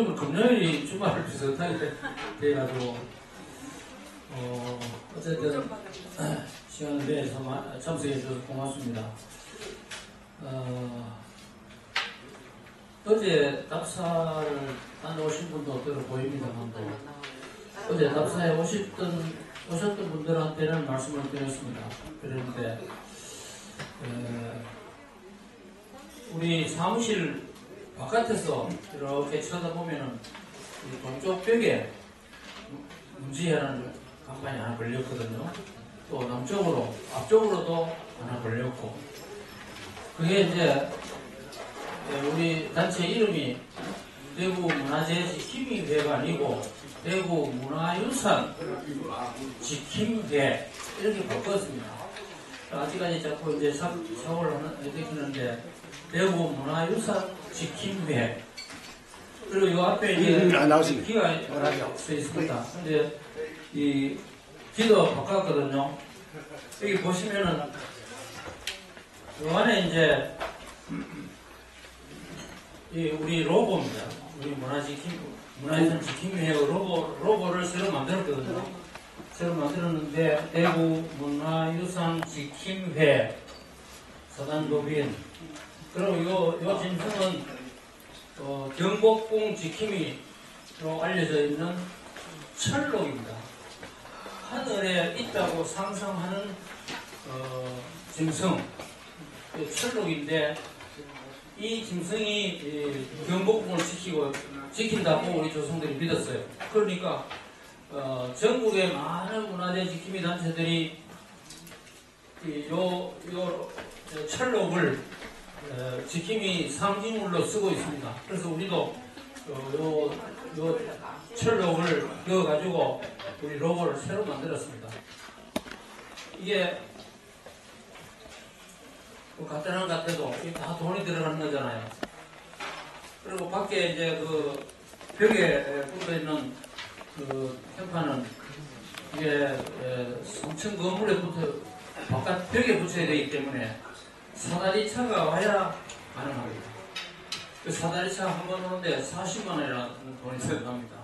요즘은 금요일이 주말을 비슷하게 돼가지고 어쨌든 시간을 내서 참석해 주셔서 고맙습니다. 어제 답사를 다녀오신 분도 들어 보입니다만도 어제 답사에 오셨던 분들한테는 말씀을 드렸습니다. 그런데 우리 사무실 바깥에서 이렇게 쳐다보면은 동쪽 벽에 문지혜라는 간판이 하나 걸렸거든요. 또 남쪽으로, 앞쪽으로도 하나 걸렸고, 그게 이제 우리 단체 이름이 대구문화재 지킴이회가 아니고 대구문화유산 지킴회 이렇게 바꿨습니다. 아직까지 자꾸 이제 사고를 해드리는데 대구문화유산 지킴회, 그리고 이 앞에 이제 기가 써 있습니다. 근데 이 기도 바꿨거든요. 여기 보시면은 이 안에 이제 이 우리 로고입니다. 우리 문화유산 지킴회 로고를 새로 만들었거든요. 새로 만들었는데 대구 문화유산 지킴회 사단법인, 그리고 요 짐승은 경복궁 지킴이로 알려져 있는 철록입니다. 하늘에 있다고 상상하는 짐승, 철록인데 이 짐승이 경복궁을 지킨다고 우리 조상들이 믿었어요. 그러니까 전국의 많은 문화재 지킴이 단체들이 요 철록을 지킴이 상징물로 쓰고 있습니다. 그래서 우리도 요 철록을 넣어가지고 우리 로고를 새로 만들었습니다. 이게 간단한 것 같아도 이게 다 돈이 들어가는 거잖아요. 그리고 밖에 이제 그 벽에 붙어 있는 그 현판은 이게 3층 건물에 바깥 벽에 붙여야 되기 때문에 사다리 차가 와야 가능합니다. 그 사다리 차 한 번 오는데 40만 원이라는 돈이 들어갑니다.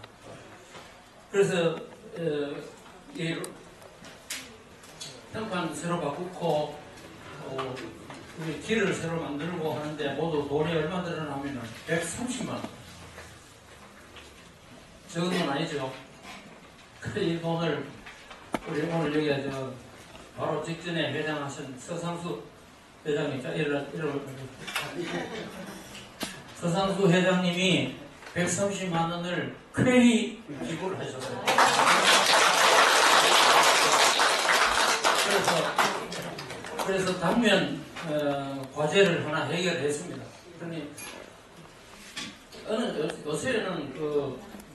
그래서 이 현판 새로 바꾸고 우리 길을 새로 만들고 하는데 모두 돈이 얼마 들어가냐면 130만 원. 적은 돈 아니죠. 그래 이 돈을 우리 오늘 여기 바로 직전에 회장하신 서상수 회장님, 서상수 회장님이 130만 원을 쾌히 기부를 하셨어요. 그래서 당면 과제를 하나 해결했습니다. 그러니 요새는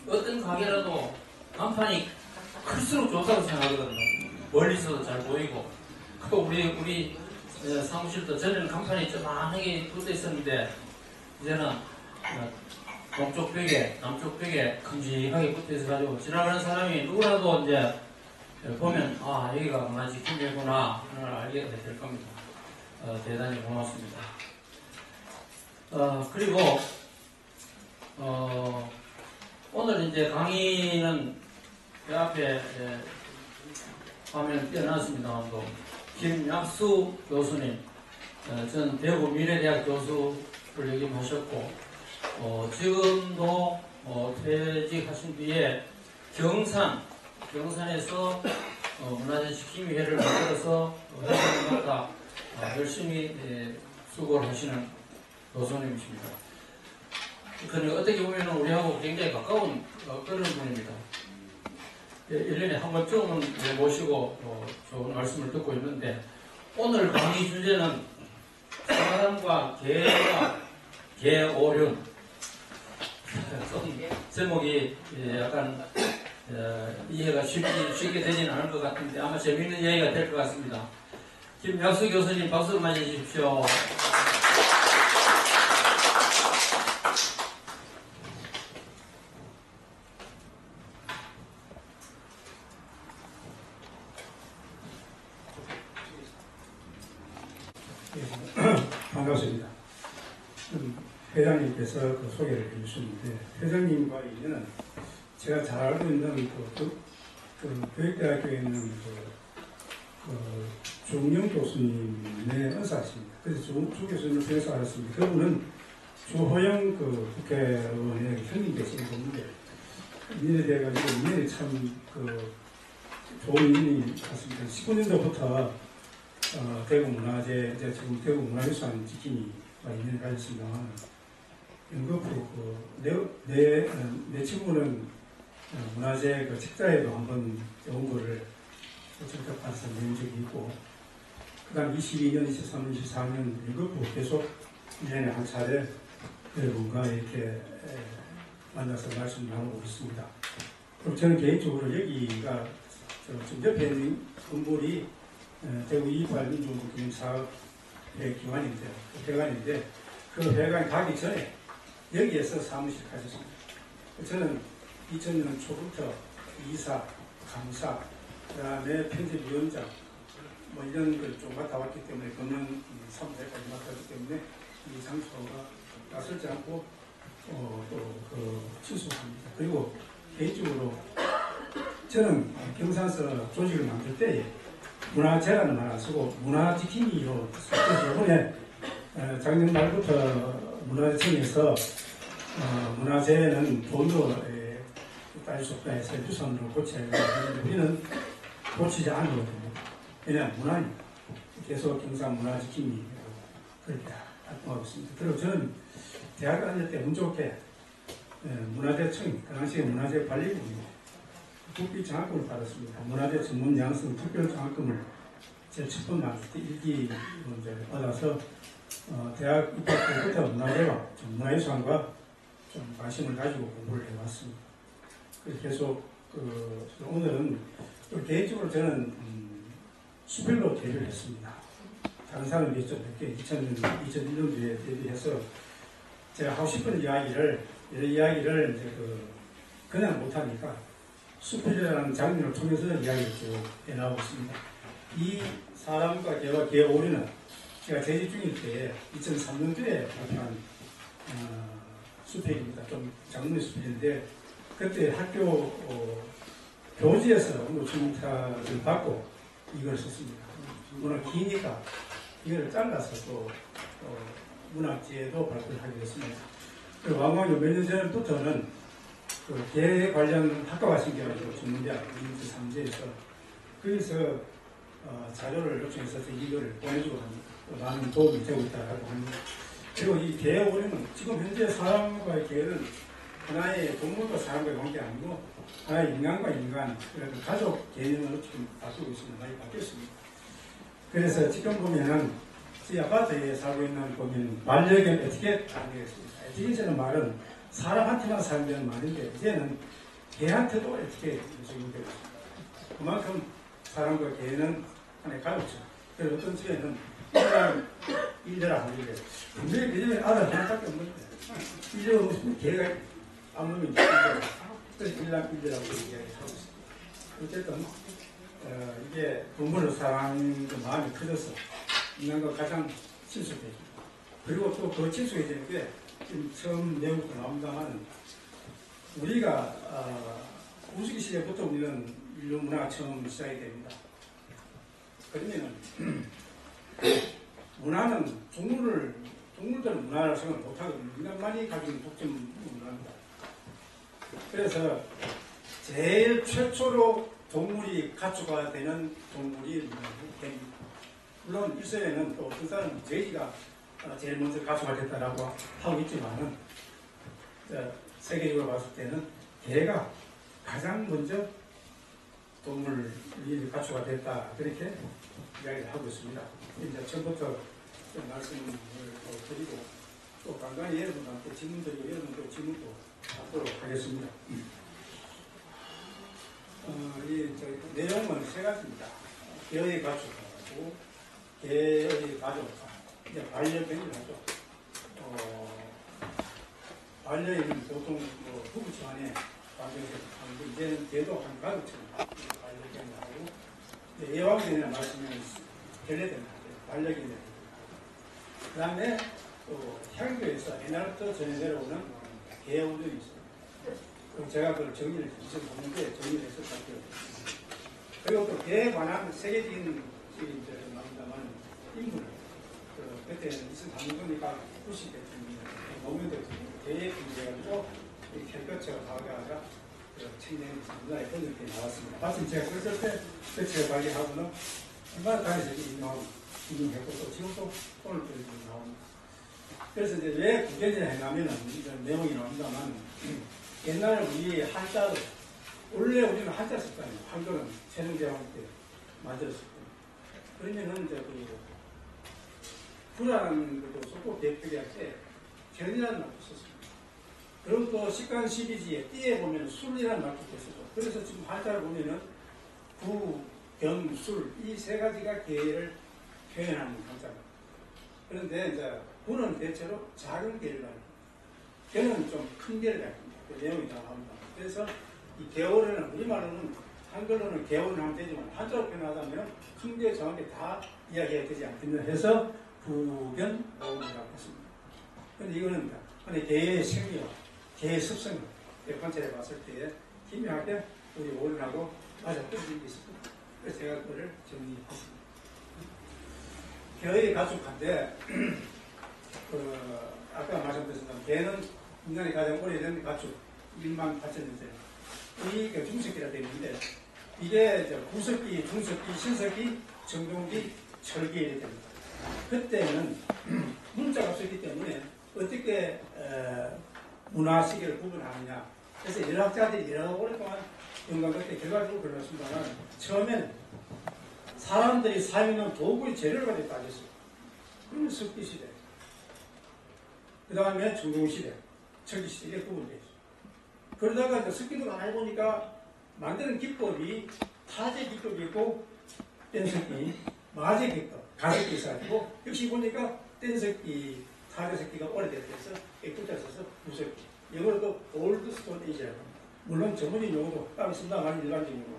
어떤 가게라도 간판이 클수록 좋다고 생각하거든요. 멀리서도 잘 보이고. 우리 사무실도 전에는 간판이 조만하게 붙어 있었는데 이제는 동쪽 벽에, 남쪽 벽에 큼직하게 붙어 있어가지고 지나가는 사람이 누구라도 이제 보면 여기가 문화지킴이구나 하는 걸 알게 될 겁니다. 대단히 고맙습니다. 그리고 오늘 이제 강의는 제 앞에 화면 띄어놨습니다만 김약수 교수님, 전 대구 미래대학 교수를 역임하셨고 지금도 퇴직하신 뒤에 경산에서 문화재 지킴이회를 만들어서 회장을 맡아 열심히 수고를 하시는 교수님이십니다. 그는 어떻게 보면 우리하고 굉장히 가까운 그런 분입니다. 1년에 한 번쯤은 모시고 좋은 말씀을 듣고 있는데 오늘 강의 주제는 사람과 개오륜. 제목이 약간 이해가 쉽게 되지는 않을 것 같은데 아마 재미있는 이야기가 될 것 같습니다. 김약수 교수님 박수 맞이 주십시오. 반갑습니다. 회장님께서 그 소개를 해주셨는데, 회장님과 인연은 제가 잘 알고 있는 그 교육대학교에 있는 주홍영 교수님의 은사십니다. 그래서 주 교수님을 뵈서 알았습니다. 그분은 주호영 국회의원의 형님 되시는 분인데, 인연이 돼가지고 인연이 참 좋은 인연이 같습니다. 19년도부터 대구문화재, 이제 지금 대구문화유산 지킴이가 인연을 가졌습니다만, 연거푸 내 친구는 문화재 책자에도 한번 연구를 접촉해서 낸 적이 있고, 그 다음 22년, 23년, 24년 연거푸 계속 1년에 한 차례 여러분과 이렇게 만나서 말씀 나누고 있습니다. 그럼 저는 개인적으로 여기가 좀 옆에 있는 건물이 대구 228 민족문화기념사업회 기관인데, 회관인데, 그 회관 가기 전에 여기에서 사무실 가졌습니다. 저는 2000년 초부터 이사, 감사, 그 다음에 편집위원장, 뭐 이런 걸 좀 맡아왔기 때문에, 금년 사무실까지 맡았기 때문에 이 장소가 낯설지 않고 친숙합니다. 그리고 개인적으로 저는 경산서 조직을 만들 때 문화재라는 말 안 쓰고 문화지킴이로 썼죠. 이번에 작년 말부터 문화재청에서 문화재는 돈으로 따질 수 없다 해서 유산으로 고쳐야 되는데, 우리는 고치지 않거든요. 왜냐하면 문화니까. 계속 경산 문화지킴이 그렇게 활동하고 있습니다. 그리고 저는 대학 다닐 때 운 좋게 문화재청, 그 당시에 문화재관리부입니다. 국비 장학금을 받았습니다. 문화재 전문 양성 특별 장학금을 제일 첫 번 받을 때 1기 받아서 대학 입학 때부터 문화재와 문화유산과 좀 관심을 가지고 공부를 해왔습니다. 그래서 계속 오늘은 개인적으로 저는 수별로 데뷔를 했습니다. 다른 사람은 몇 개, 2001년도에 데뷔해서 제가 하고 싶은 이야기를 이제 그냥 못하니까 수필이라는 장면을 통해서 이야기를 쭉 해나가고 있습니다. 이 사람과 개와 개의 오리는 제가 재직 중일 때 2003년도에 발표한 수필입니다. 좀 장문의 수필인데, 그때 학교 교지에서 문구충타를 받고 이걸 썼습니다. 워낙 기니까 이걸 잘라서 또 문학지에도 발표를 하게 됐습니다. 그리고 왕왕이 몇 년 전부터는 개 관련 학과가 생겨가지고 전문대학 인문대 3제에서 거기서 자료를 요청해서 이걸 보내주고 합니다. 많은 도움이 되고 있다고 합니다. 그리고 이 개의 오리는 지금 현재 사람과의 개는 하나의 동물과 사람과의 관계가 아니고 하나의 인간과 인간, 그래서 가족 개념으로 지금 바꾸고 있습니다. 많이 바뀌었습니다. 그래서 지금 보면은 이 아파트에 살고 있는 보면 반려견 에티켓 안 되겠습니다. 에티켓이라는 말은 사람한테만 사용되는 말인데, 이제는 개한테도 에티켓이 적용되고 있습니다. 그만큼 사람과 개는 하나의 가족죠. 그래서 어떤 집에는 일대라 하는데, 분명히 그 집에 아들 하나밖에 없는데, 일대가 없으면 개가 안 먹으면 일대라. 그래서 일대라고 이야기하고 있습니다. 어쨌든, 이게 동물을 사랑하는 마음이 커져서 인간과 가장 친숙해집니다. 그리고 또 더 친숙해지는 게 지금 처음 내용부터 나온다면, 우리가 우주기 시대부터 우리는 인류 문화가 처음 시작이 됩니다. 그러면은 문화는 동물들은 문화라고 생각 못하거든요. 인간만이 가지고 있는 독점 문화입니다. 그래서 제일 최초로 동물이 가축화 되는 동물이 개입니다. 물론 이스라엘은 또 어떤 사람은 돼지가 제일 먼저 가축화됐다라고 하고 있지만은, 세계적으로 봤을 때는 개가 가장 먼저 동물이 가축화됐다, 그렇게 이야기를 하고 있습니다. 이제 처음부터 말씀을 드리고 또 간간히 여러분한테 질문 드리고 여러분도 질문도 받도록 하겠습니다. 이 내용은 세 가지입니다. 개의 가축화하고 개의 가족화, 이제 반려견을 하죠. 반려인은 보통 부부 집안에 반려견을 하는데, 이제는 개도 한 가족처럼 반려견을 하고, 애완견이라는 말씀은 결례견을 하죠. 반려견을 하고, 그 다음에 또 향교에서 옛날부터 전해 내려오는 개우들이 있어요. 그럼 제가 그걸 정리를 2003년도에 정리를 해서 발표했습니다. 그리고 또 개에 관한 세계적인 시리즈를 나온다만 인물 그때는 2003년도니까 90대쯤이면 노무현 대통령 개에 준비해가지고 이 캘커처가 나와가 청년 문화에 번역해 나왔습니다. 마침 제가 그랬을 때 제가 발견하고는 얼마나 다니세요 인용했고 또 지금도 오늘도 나옵니다. 그래서 이제 왜 구견을 해나면은 이런 내용이 나온다만 옛날에 우리 한자도 원래 우리는 한자 썼잖아요. 한글은 세종대왕 때 만들었을 때. 그러면은 이제 그 구라는 것도 썼고 대표기할 때 견이라는 말도 썼습니다. 그리고 또 식간 12지에 띠에 보면 술이라는 말도 썼죠. 그래서 지금 한자를 보면은 구, 견, 술 이 세 가지가 개를 표현하는 한자입니다. 그런데 이제 구는 대체로 작은 개를 가립니다. 견은 좀 큰 개를 가립니다. 그 내용이 다 나옵니다. 그래서 이 개월에는 우리말로는 한글로는 개월을 하면 되지만 한자로 표현하자면 큰 개, 작은 개 다 이야기해야 되지 않겠나 해서 구견 오음이라고 했습니다. 그런데 이거는 근데 개의 생리와 개의 습성을 관찰해 봤을 때 기묘하게 우리 오른하고 맞아 떨어진 게 있습니다. 그래서 제가 그거를 정리했습니다. 개의 가축한데 아까 말씀드렸지만 개는 인간이 가장 오래된 가축 1만 8천 년째 이게 중석기라 되어 있는데 이게 구석기, 중석기, 신석기, 정동기, 철기 이렇게 됩니다. 그때는 문자가 없었기 때문에 어떻게 문화 시계를 구분하느냐. 그래서 연락자들이 여러 오랫동안 연관 끝에 결과적으로 걸렸습니다만 처음에는 사람들이 사용하는 도구의 재료를 가지고 따졌어요. 그러면 석기시대, 그 다음에 중동시대, 철기시대 이렇게 구분되어 있어요. 그러다가 이제 석기도 가만히 보니까 만드는 기법이 타제 기법이 있고 뗀석기, 마제 기법, 가석기 있어가지고 역시 보니까 뗀석기, 타제석기가 오래됐어서 액자를 써서 무석기. 이걸 또 올드스톤 에이지라고 합니다. 물론 전문인 용어도 따로 있습니다만 일반적인 용어.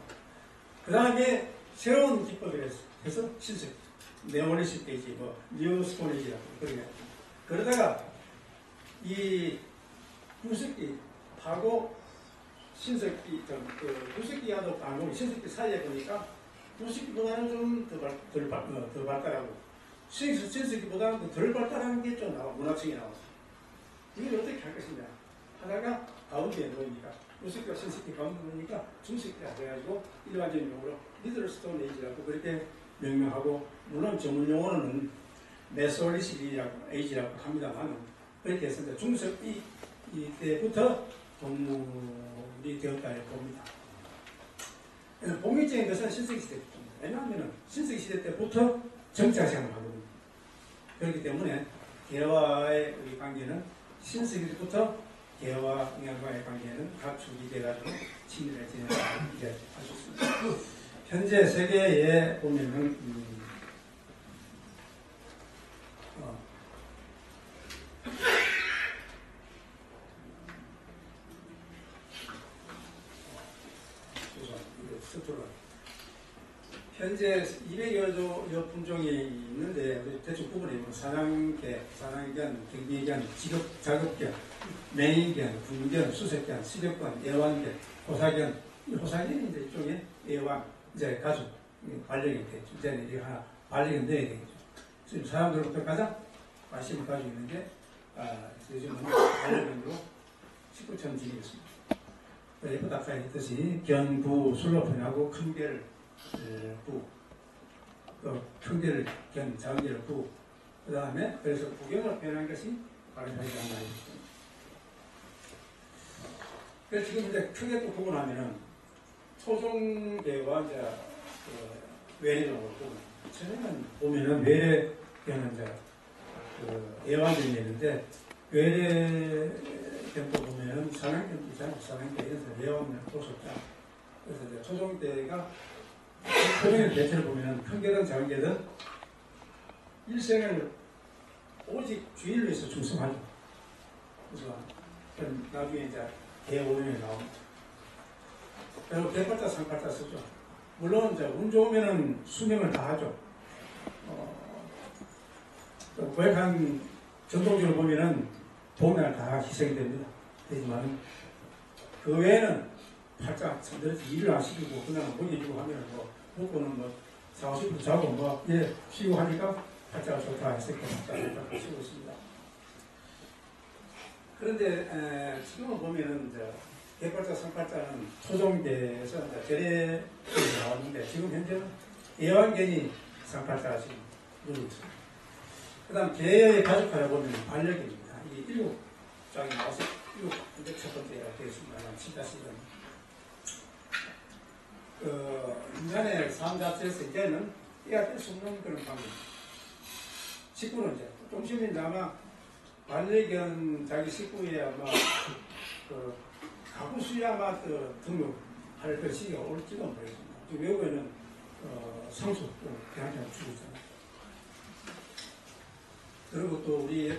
그 다음에 새로운 기법을 해서 신석기, 네올리식 에이지, 뉴스톤 에이지라고 그러냐. 그러다가 이 구석기하고 신석기, 구석기하고 방금 신석기 사이에 보니까 구석기보다는 좀 덜 발달하고 신석기보다는 덜 발달한 게 좀 나와, 문화층이 나왔어. 이걸 어떻게 할 것이냐 하다가 가운데에 놓으니까 구석기와 신석기 가운데 놓으니까 중석기가 돼가지고 일반적인 용어로 미들스톤 에이지라고 그렇게 명명하고, 물론 전문 용어는 메솔리식 에이지라고 합니다만 그렇게 해서 중석기 이때부터 동물이 되었다 봅니다. 복리적인 것은 신석기 시대부터. 왜냐하면 신석기 시대 때부터 정치화 생활을 하거든요. 그렇기 때문에 개와의 관계는 신석기부터 개와 인간과의 관계는 가축이 돼가지고 친밀해지는 이렇게 할 수 있습니다. 현재 세계에 보면은 현재 200여 품종이 있는데 대충 구분해보면 사냥개, 사냥견, 경비견, 작업견, 맹인견, 군견, 수색견, 식역견, 애완견, 호사견. 이 호사견이 이제 일종의 애완, 이제 가족, 반려견이 되겠죠. 이제는 이게 하나 반려견 넣어야 되겠죠. 지금 사람들부터 가장 관심을 가지고 있는 게 요즘은 반려견으로 19천 지내고 있습니다. 예쁜 아까 했듯이 견, 구, 술로 표현하고 큰 개를 구, 큰 개를 견, 작은 개를 구, 그 다음에 그래서 구견을 표현한 것이 발음하지 않나 했습니다. 그래서 지금 이제 크게 또 구분하면은 토종개와 이제 외래종으로 구분. 처음에는 보면은 외래견은 이제 애완견이 있는데 외래견도 보면은 사냥견도 있잖아요. 사냥견에서 애완견을 볼 수 없잖아요. 그래서 이제 토종개가 토종의 대체를 보면은 큰 개든 작은 개든 일생을 오직 주인을 위해서 충성하죠. 그래서 나중에 이제 개오름이 나옵니다. 그리고 개팔자, 상팔자 쓰죠. 물론 이제 운 좋으면은 수명을 다 하죠. 고약한 전통적으로 보면은 복날 다 희생이 됩니다. 하지만 그 외에는 팔자 선들어서 일을 안 시키고 그냥 먹여주고 하면 뭐 먹고는 뭐 40분 자고 뭐 쉬고 하니까 팔자가 좋다 해서 팔자를 쉬고 있습니다. 그런데 지금은 보면은 이제 개팔자, 상팔자는 토종대에서 절에 나왔는데 지금 현재는 애완견이 상팔자가 지금 누르고 있습니다. 그 다음 개의 가족화를 보면 반려견입니다. 이게 7장이 나와서 7, 첫 번째가 되겠습니다. 7-1은 인간의 삶 자체에서 개는 떼가 뗄 수 없는 그런 방법입니다. 식구는 이제 똥심인데 아마 반려견 자기 식구에 아마 가구 수에 아마 등록할 그 시기가 올지도 모르겠습니다. 외국에는 상수 걔한테 주고 있잖아요. 그리고 또 우리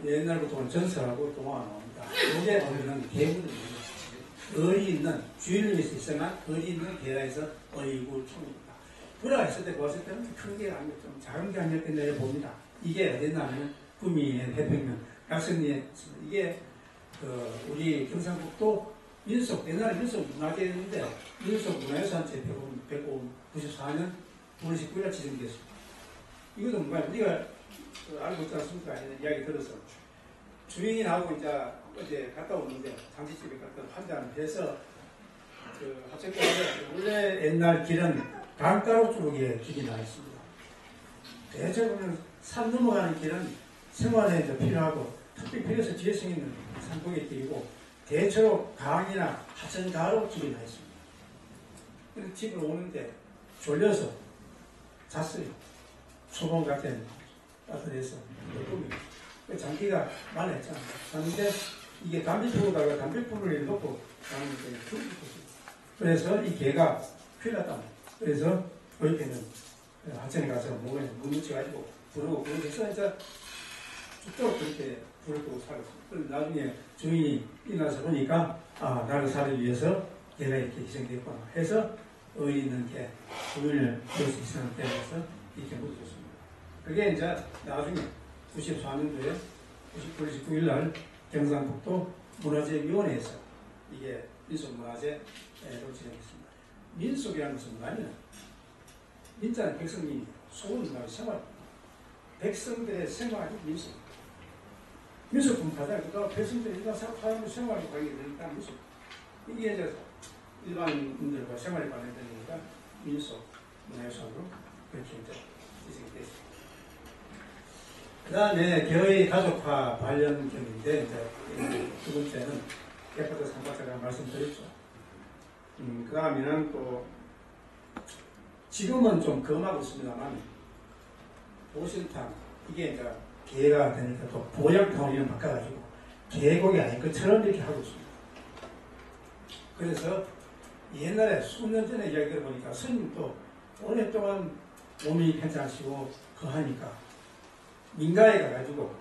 옛날부터 전설하고 동화가 나옵니다. 여기에 보면은 개구들입니다. 을이 있는 주인이 있으나 을이 있는 개라에서 어이구 총입니다. 불화가 있을 때 보았을 때는 큰 게 아니고 좀 작은 게 아니었겠냐 봅니다. 이게 어딨냐면 구미의 해평면 약선리에 이게 우리 경상북도 민속 옛날에 민속 문화재였는데 민속 문화유산체 194년 9월 19일에 지정되었습니다. 이것도 뭐야 우리가 알고 있지 않습니까? 이야기 들어서 주인하고 이제 어제 갔다 오는데 장식집에 갔다 환자를 뵈서 합석자인데 원래 옛날 길은 강가로 쪽에 길이 나 있습니다. 대체로는 산 넘어가는 길은 생활에 이제 필요하고 특히 필요해서 지혜성 있는 산복의 길이고 대체로 강이나 하천가로 길이 나 있습니다. 그래서 집으로 오는데 졸려서 잤어요. 초봉 같은 따뜻해서 장기가 말했잖아요. 잤는데 이게 담배 피우다가 담배불을 놓고 자는 게 그래서 이 개가 큰일 났다. 그래서 그 옆에는 하천에 가서 목에 묻혀가지고 부르고 그래서 이제 쭉쭉 그렇게 불을 끄고 살았어요. 그래서 나중에 주인이 일어나서 보니까 나를 살기 위해서 개가 이렇게 희생됐구나 해서 의리 있는 개, 주인을 구할 수 있는 데에서 이렇게 묻어줬습니다. 그게 이제 나중에 94년도에 99일 날 경상북도 문화재위원회에서 이게 민속문화재로 지정했습니다. 민속이라는 것은 뭐냐면 민자는 백성민이 속은 문화의 생활 백성들의 생활이 민속 민속품 가장 그러니까 백성들이 일반 생활에 관계가 되니까 민속 이게 이제 일반인들과 생활에 관련되니까 민속 문화유산으로 그렇게 이제 지정이 됐습니다. 그 다음에 개의 가족화 관련경인데 이제 두 번째는 개파도 상박자가 말씀드렸죠. 그 다음에는 또 지금은 좀 금하고 있습니다만 보신탕 이게 이제 개가 되니까 또 보양탕으로 이름 바꿔가지고 개고기 아닌 것처럼 이렇게 하고 있습니다. 그래서 옛날에 수년 전에 이야기를 보니까 스님도 오랫동안 몸이 괜찮으시고 그하니까 민가에 가가지고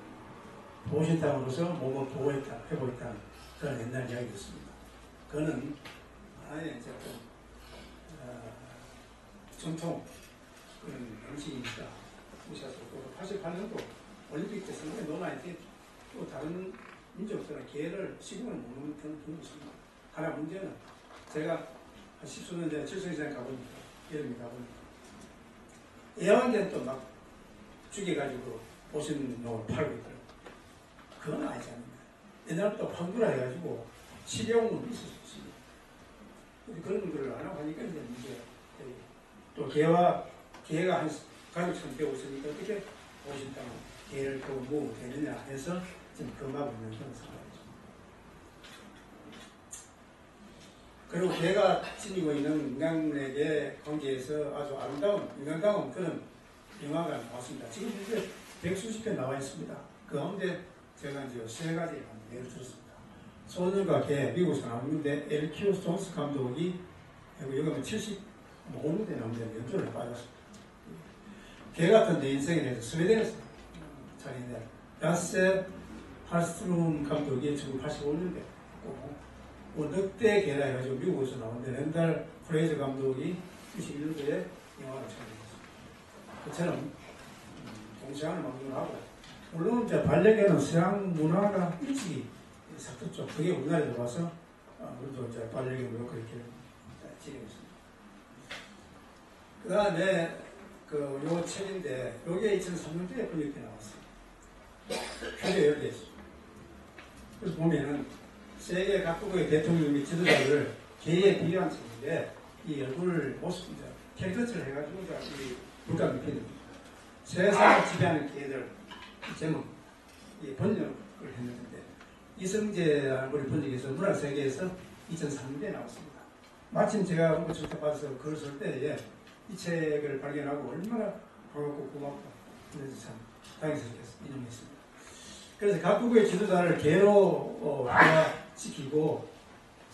보신탕으로서 몸을 보호했다, 회복했다는 그런 옛날 이야기였습니다. 그거는 하나의 이제 전통 그런 음식이니까 무시하시고 또 88년도 올림픽 때 상당히 논란이 또 다른 민족들은 개를 시국을 먹는 그런 경우가 있습니다. 하나 문제는 제가 한 10수년 전에 칠성시장에 가보니까 여름에 가보니까 애완견 또 막 죽여가지고 보신농을 팔고 있더라고요. 그건 아니지 않습니까? 옛날부터 환구라 해가지고 식용은 있었습니다. 그런 걸 안 하고 하니까 이제 문제가 또 개가 한 가족처럼 되고 있으니까 어떻게 보신다고 개를 또 뭐 되느냐 해서 지금 금하고 있는 그런 상황이죠. 그리고 개가 지니고 있는 인간에게 관계에서 아주 아름다운 인간다운 그런 영화가 나왔습니다. 지금 이제 100수십 편 나와 있습니다. 그 가운데 제가 이제 3가지 예를 들었습니다. 소년과 개, 미국에서 나오는데 엘큐 스톤스 감독이 여기 보면 75년대 나오는데 연주를 빠졌습니다. 개 같은 내 인생에 대해서 스웨덴에서 자기네 라세 할스트룸 감독이 1985년대 늑대 개라 해가지고 미국에서 나오는데 렌달 프레이저 감독이 91년도에 영화를 촬영했습니다. 그처럼 동시간을 막론하고 물론 이제 반려견은 서양 문화가 일찍이 삭혔죠. 그게 우리나라에 들어와서 우리도 이제 반려견으로 그렇게 지내고 있습니다. 그 다음에 요 책인데 요게 2003년도에 번역돼 나왔어요. 표제 열려 있어요. 그래서 보면은 세계 각국의 대통령 및 지도자를 개에 비교한 책인데 이 얼굴 모습 이제 캐릭터를 해가지고 이 물감 입혀줍니다. 세상을 지배하는 개들 제목 이 번역을 했는데 이성재 얼굴이 번역해서 문학세계에서 2003년에 나왔습니다. 마침 제가 홍보 출판받아서 글을 쓸 때에 이 책을 발견하고 얼마나 반갑고 고맙고 그래서 참 다행스럽게 인용했습니다. 그래서 각국의 지도자를 개로 시키고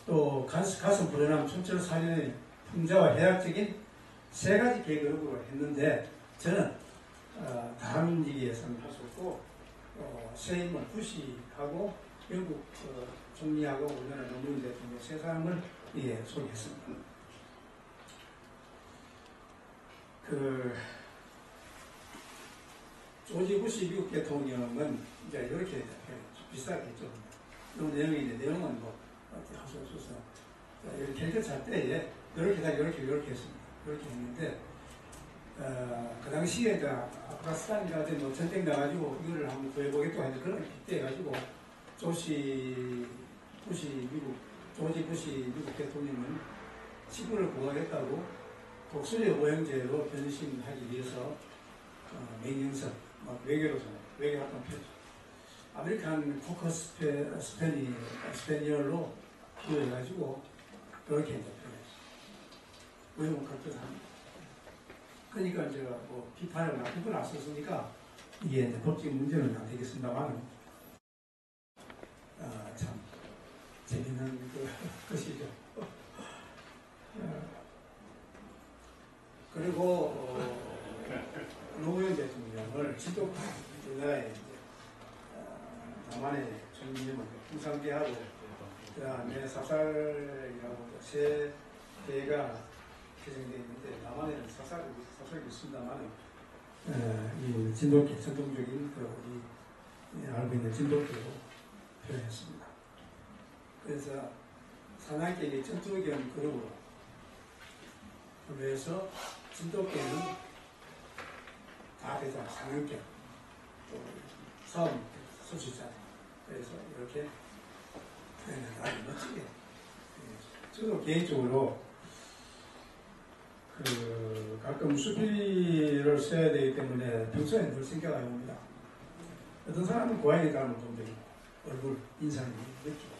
또 가슴 불어난 촌철 살인의 풍자와 해학적인 세 가지 계획으로 했는데 저는 다민지기에서는 할 수 없고 새 인물 부시하고 영국 총리하고 우리나라 노무현 대통령 세 사람을 소개했습니다. 조지 부시 미국 대통령은 이제 이렇게 비슷하게 했죠. 이 내용인데 내용은 뭐 할 수 없어서 이렇게 캐릭터 잘 때에 이렇게 했습니다. 이렇게 했는데 그 당시에 아프가니스탄이라든지 뭐 전쟁 나가지고 이거를 한번 구해보겠다고 하는 그런 빗대가지고 조지 부시 미국 대통령은 지구를 구하겠다고 독수리 오형제로 변신하기 위해서 맹령성 외교활동 펼쳐 아메리칸 코커 스페니얼로 비교해가지고 이렇게 이제 표현했어요. 외모 그렇게 합니다. 그러니까 제가 뭐 비판을 나쁜 건 안 썼으니까 이게 이제 법적 문제는 안 되겠습니다만 참 재밌는 것이죠. 그리고 노무현 대통령을 우리나라에 남한의 총리님은 홍상계하고 그다음에 사살이라고 세 개가 개정되어 있는데 남한에는 사살이 있습니다만 이 진돗개 전통적인 우리 알고 있는 진돗개로 표현했습니다. 그래서 사냥개의 전투견 그룹으로 그래서 진돗개는 다 되잖아. 사냥개 또 섬 소시자 그래서 이렇게 아주 멋지게 저도 개인적으로 가끔 수필을 써야 되기 때문에 평소에 늘 생각해 봅니다. 어떤 사람은 고양이 닮은 동작이 얼굴 인상이 느끼고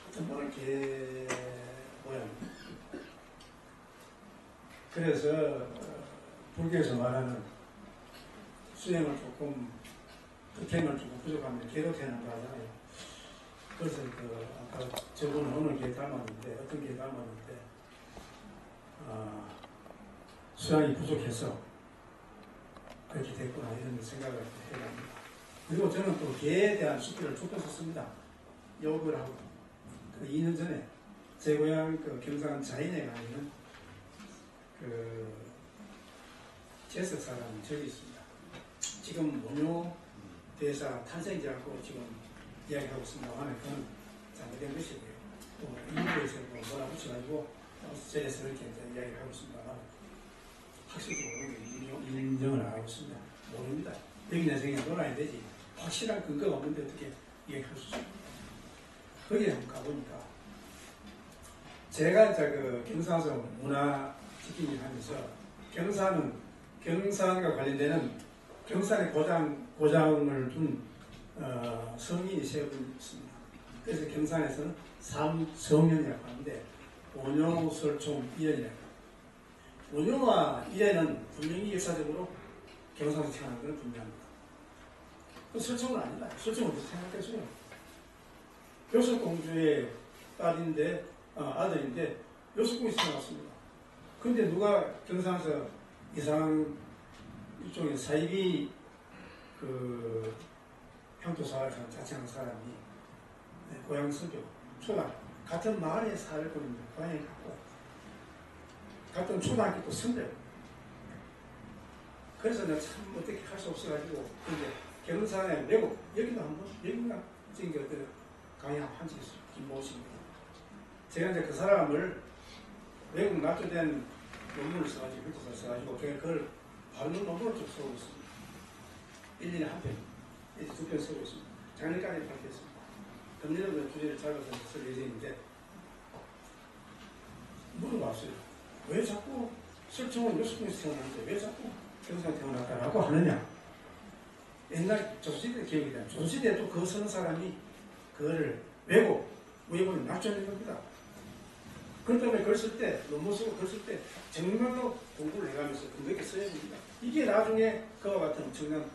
어떤 분은 개 모양. 그래서 불교에서 말하는 수행을 조금 득행을 조금 부족하면 개로 태어난다 하잖아요. 그래서 아까 저분은 어느 개 닮았는데 어떤 개 닮았는데 수양이 부족해서 그렇게 됐구나 이런 생각을 해봅니다. 그리고 저는 또 개에 대한 수필을 조금 썼습니다. 욕을 하고 2년 전에 제 고향 경산 자인에 가면 제석 사람이 저기 있습니다. 지금 원효 대사 탄생지하고 지금 이야기하고 있습니다만 그건 잘못된 것이고요. 또 인도에서 뭐라 붙여가지고 저에서 이렇게 이야기를 하고 있습니다만 학술적으로 인정을 안 하고 있습니다. 모릅니다. 여기 내 생에 놀아야 되지. 확실한 근거가 없는데 어떻게 이야기할 수 있습니까? 거기에 한번 가보니까 제가 이제 경산서 문화 지키기 하면서 경산과 관련되는 경산의 고장을 둔 성인이 세 분 있습니다. 그래서 경산에서는 삼성년이라고 하는데 원효, 설총, 이연이라고 합니다. 원효와 이연은 분명히 역사적으로 경산에서 태어난 것은 분명합니다. 그 설총은 아니다. 설총은 어떻게 생각했어요? 요술공주의 아들인데 요술공주에서 태어났습니다. 근데 누가 경산에서 이상 일종의 사이비 평토사를 자청한 사람이 고향 서교 초등 같은 마을에 살고 있는 고향에 갔고 같은 초등학교 또 선배. 그래서 내가 참 어떻게 할 수 없어가지고 근데 경산에 외국, 여기도 한번, 여기가 지금 그 강의 한 적이 있어요. 김모씨입니다. 제가 이제 그 사람을 외국 납조된 논문을 써가지고, 밑에서 써가지고, 제가 그걸 바로 논문을 좀 쓰고 있습니다. 1년에 한 편, 이제 2편 쓰고 있습니다. 작년까지 발표했습니다. 금년에도 주제를 잡아서 쓸 예정인데, 물어봤어요. 왜 자꾸 설정은 요수동에서 태어났는데 왜 자꾸 경상에 태어났다라고 하느냐. 옛날 조선시대 기억이 나요. 조선시대에 또 그 서는 사람이 그거를 외국을 낙조하는 겁니다. 그렇기 때문에 글 쓸 때, 논문 쓰고 글 쓸 때 정말로 공부를 해가면서 그렇게 써야 됩니다. 이게 나중에 그와 같은 엄청난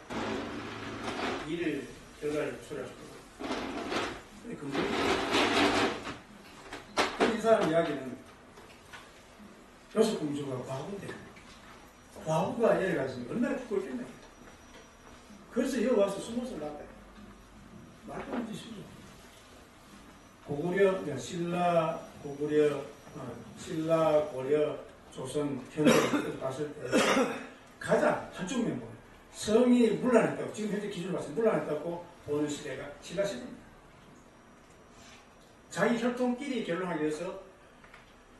일을, 결과를 초래할 수 있고. 근데 근본이 이 사람 이야기는 요술공주가 과부인데, 과부가 여기 가있으면 얼마나 부끄럽겠네. 그래서 여기 와서 20살 낳았다. 말도 안 되시죠. 고구려, 신라, 고려, 조선, 현대 봤을 때 가장 한쪽 면모 성이 문란했다고, 지금 현재 기준으로 봤을 때 문란했다고 보는 시대가 신라 시대입니다. 자기 혈통끼리 결혼하기 위해서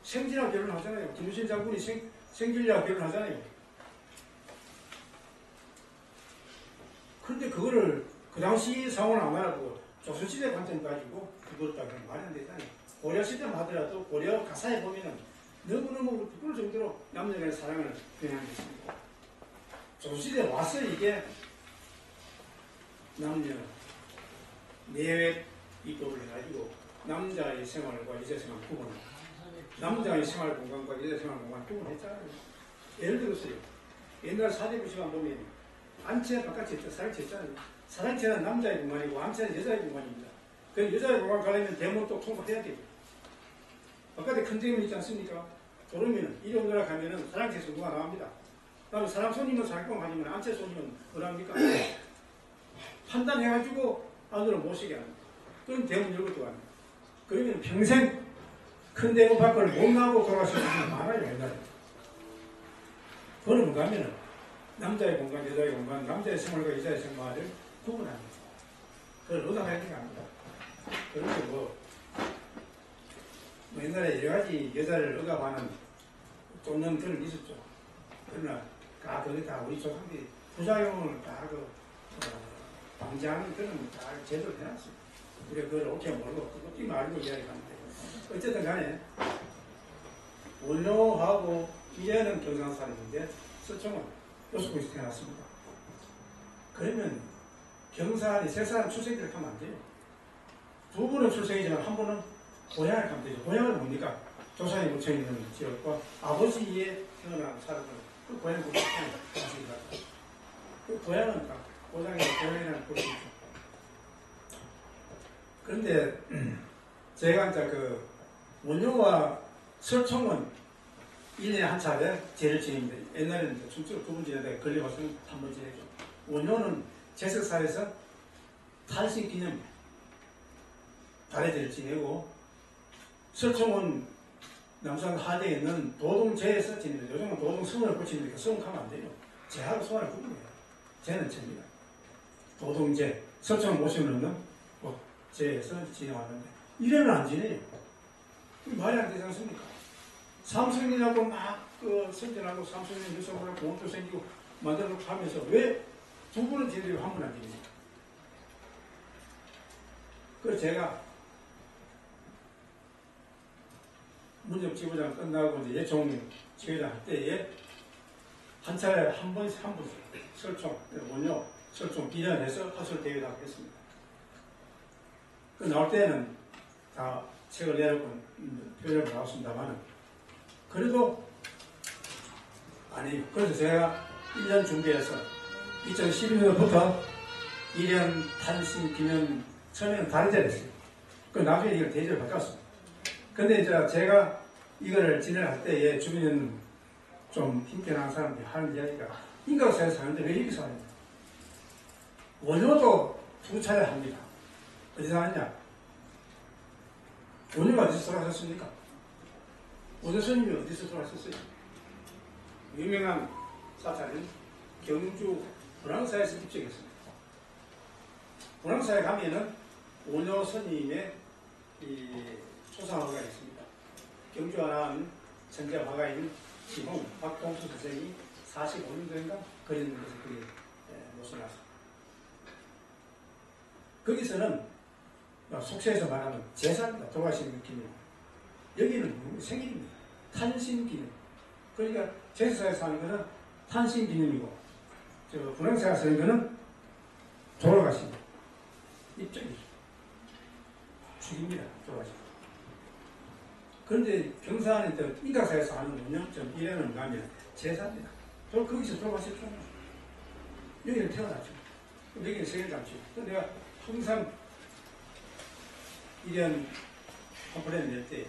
생지라고 결혼하잖아요. 김유신 장군이 생길이라고 결혼하잖아요. 그런데 그거를 그 당시 상황을 안 알아보고 조선시대 관점 가지고 그걸 딱 말이 안 되잖아요. 고려시대만 하더라도 고려 가사에 보면은 너무너무 부끄러울 정도로 남녀 간의 사랑을 표현한 게 있습니다. 조선시대에 와서 이게 남녀 내외 입법을 해가지고 남자의 생활과 여자 생활 구분을, 남자의 생활 공간과 여자 생활 공간 구분했잖아요. 예를 들어서요. 옛날 사대부 시간 보면 안채 바깥에 사랑채 있잖아요. 사랑채는 남자의 공간이고 안채는 여자의 공간입니다. 그 여자의 공간 가려면 대문 또 통과해야 돼요. 바깥에 큰 대문 있지 않습니까? 그러면 이리 오느라 가면은 사랑채 손구가 나옵니다. 그다음에 사람 손님은 사랑방 가지면 안채 손님은 뭐랍니까? 판단해가지고 안으로 모시게 합니다. 그럼 대문 열고 들어갑니다. 그러면 평생 큰 대문 밖을 못 나오고 돌아가시는 분이 많아요, 옛날에. 그러면 가면은 남자의 공간, 여자의 공간, 남자의 생활과 여자의 생활을 구분합니다. 그걸 의도하는 게 아닙니다. 그런데 뭐 옛날에 여러 가지 여자를 억압하는 쫓는 그런 있었죠. 그러나 그게 다 우리 조상들이 부작용을 다 방지하는 그런 다 제도를 해놨어요. 우리가 그걸 오케이 모르고 그것도 말고 이야기하는데 어쨌든 간에 원료하고 이제는 경상 사람인데 서청은 요수공에서 태어났습니다. 그러면 경산이 세 사람 출생기를 하면 안 돼요. 두 분은 출생이지만 한 분은 고향을 가면 되죠. 고향은 뭡니까? 조상이 묻혀 있는 지역과 아버지의 태어난 사람은 그 고향을 묻혀 있습니다. 그 고향은 다 고향이라는 것이 있죠. 그런데 제가 이제 그 원효와 설총은 1년에 한 차례 제를 지냅니다. 옛날에는 이제 춤추러 2번 지내다가 걸려봤으면 3번 지내죠. 원효는 제석사에서 탄신 기념 달에 제를 지내고 설총은 남산 하대에 있는 도동제에서 지냅니다. 요즘은 도동성을 붙이니까 성하면 안 돼요. 제하고 성을 구분해요. 제는 제입니다. 도동제, 설총 모시는 는 제에서 지내왔는데 이래는 안 지내요. 말이 안 되지 않습니까? 삼성이라고 막 선전하고 삼성이 유성하고 공업도 생기고 만들어놓고 하면서 왜 두 분은 지내고 한 분은 안 지내요? 그래서 제가 문적 지부장 끝나고 이제 예총 지회장 할 때에 한 차례 한 번씩 설총, 원료, 설총 기념해서 화술 대회를 하고 했습니다. 그 나올 때는 다 책을 내놓고 표현을 나왔습니다만 그래도 아니 그래서 제가 1년 준비해서 2012년부터 1년 탄신 기념 처음에는 다른 데를 했어요. 그 나중에 이걸 대제를 바꿨습니다. 근데 이제 제가 이거를 진행할 때에 주변에는 좀 힘겨난 사람들이 하는 이야기가 인간사에 사는데 왜 이렇게 사느냐. 원효도 2차례 합니다. 어디서 하느냐? 원효가 어디서 돌아가셨습니까? 원효 스님이 어디서 돌아가셨어요? 유명한 사찰은 경주 불황사에서 입적했습니다. 분황사에 가면은 원효 스님의 이 초상화가 있습니다. 경주하는 천재 화가인 지홍 박동수 선생이 45년도인가 그리는 것을 그리 모셔놨습니다. 거기서는 속세에서 말하는 제사입니다. 돌아가시는 느낌이고 여기는 생일입니다. 탄신기념. 그러니까 제사에서 하는 것은 탄신기념이고 분황사에서 하는 것은 돌아가시는 입장이죠. 죽입니다. 돌아가시는. 그런데 경산에 인각사에서 하는 운영점 이래는 가면 제사입니다. 거기서 돌아가셨잖아요. 여기는 태어났죠. 여기는 생일잔치. 내가 항상 이런 컴플레인 낼 때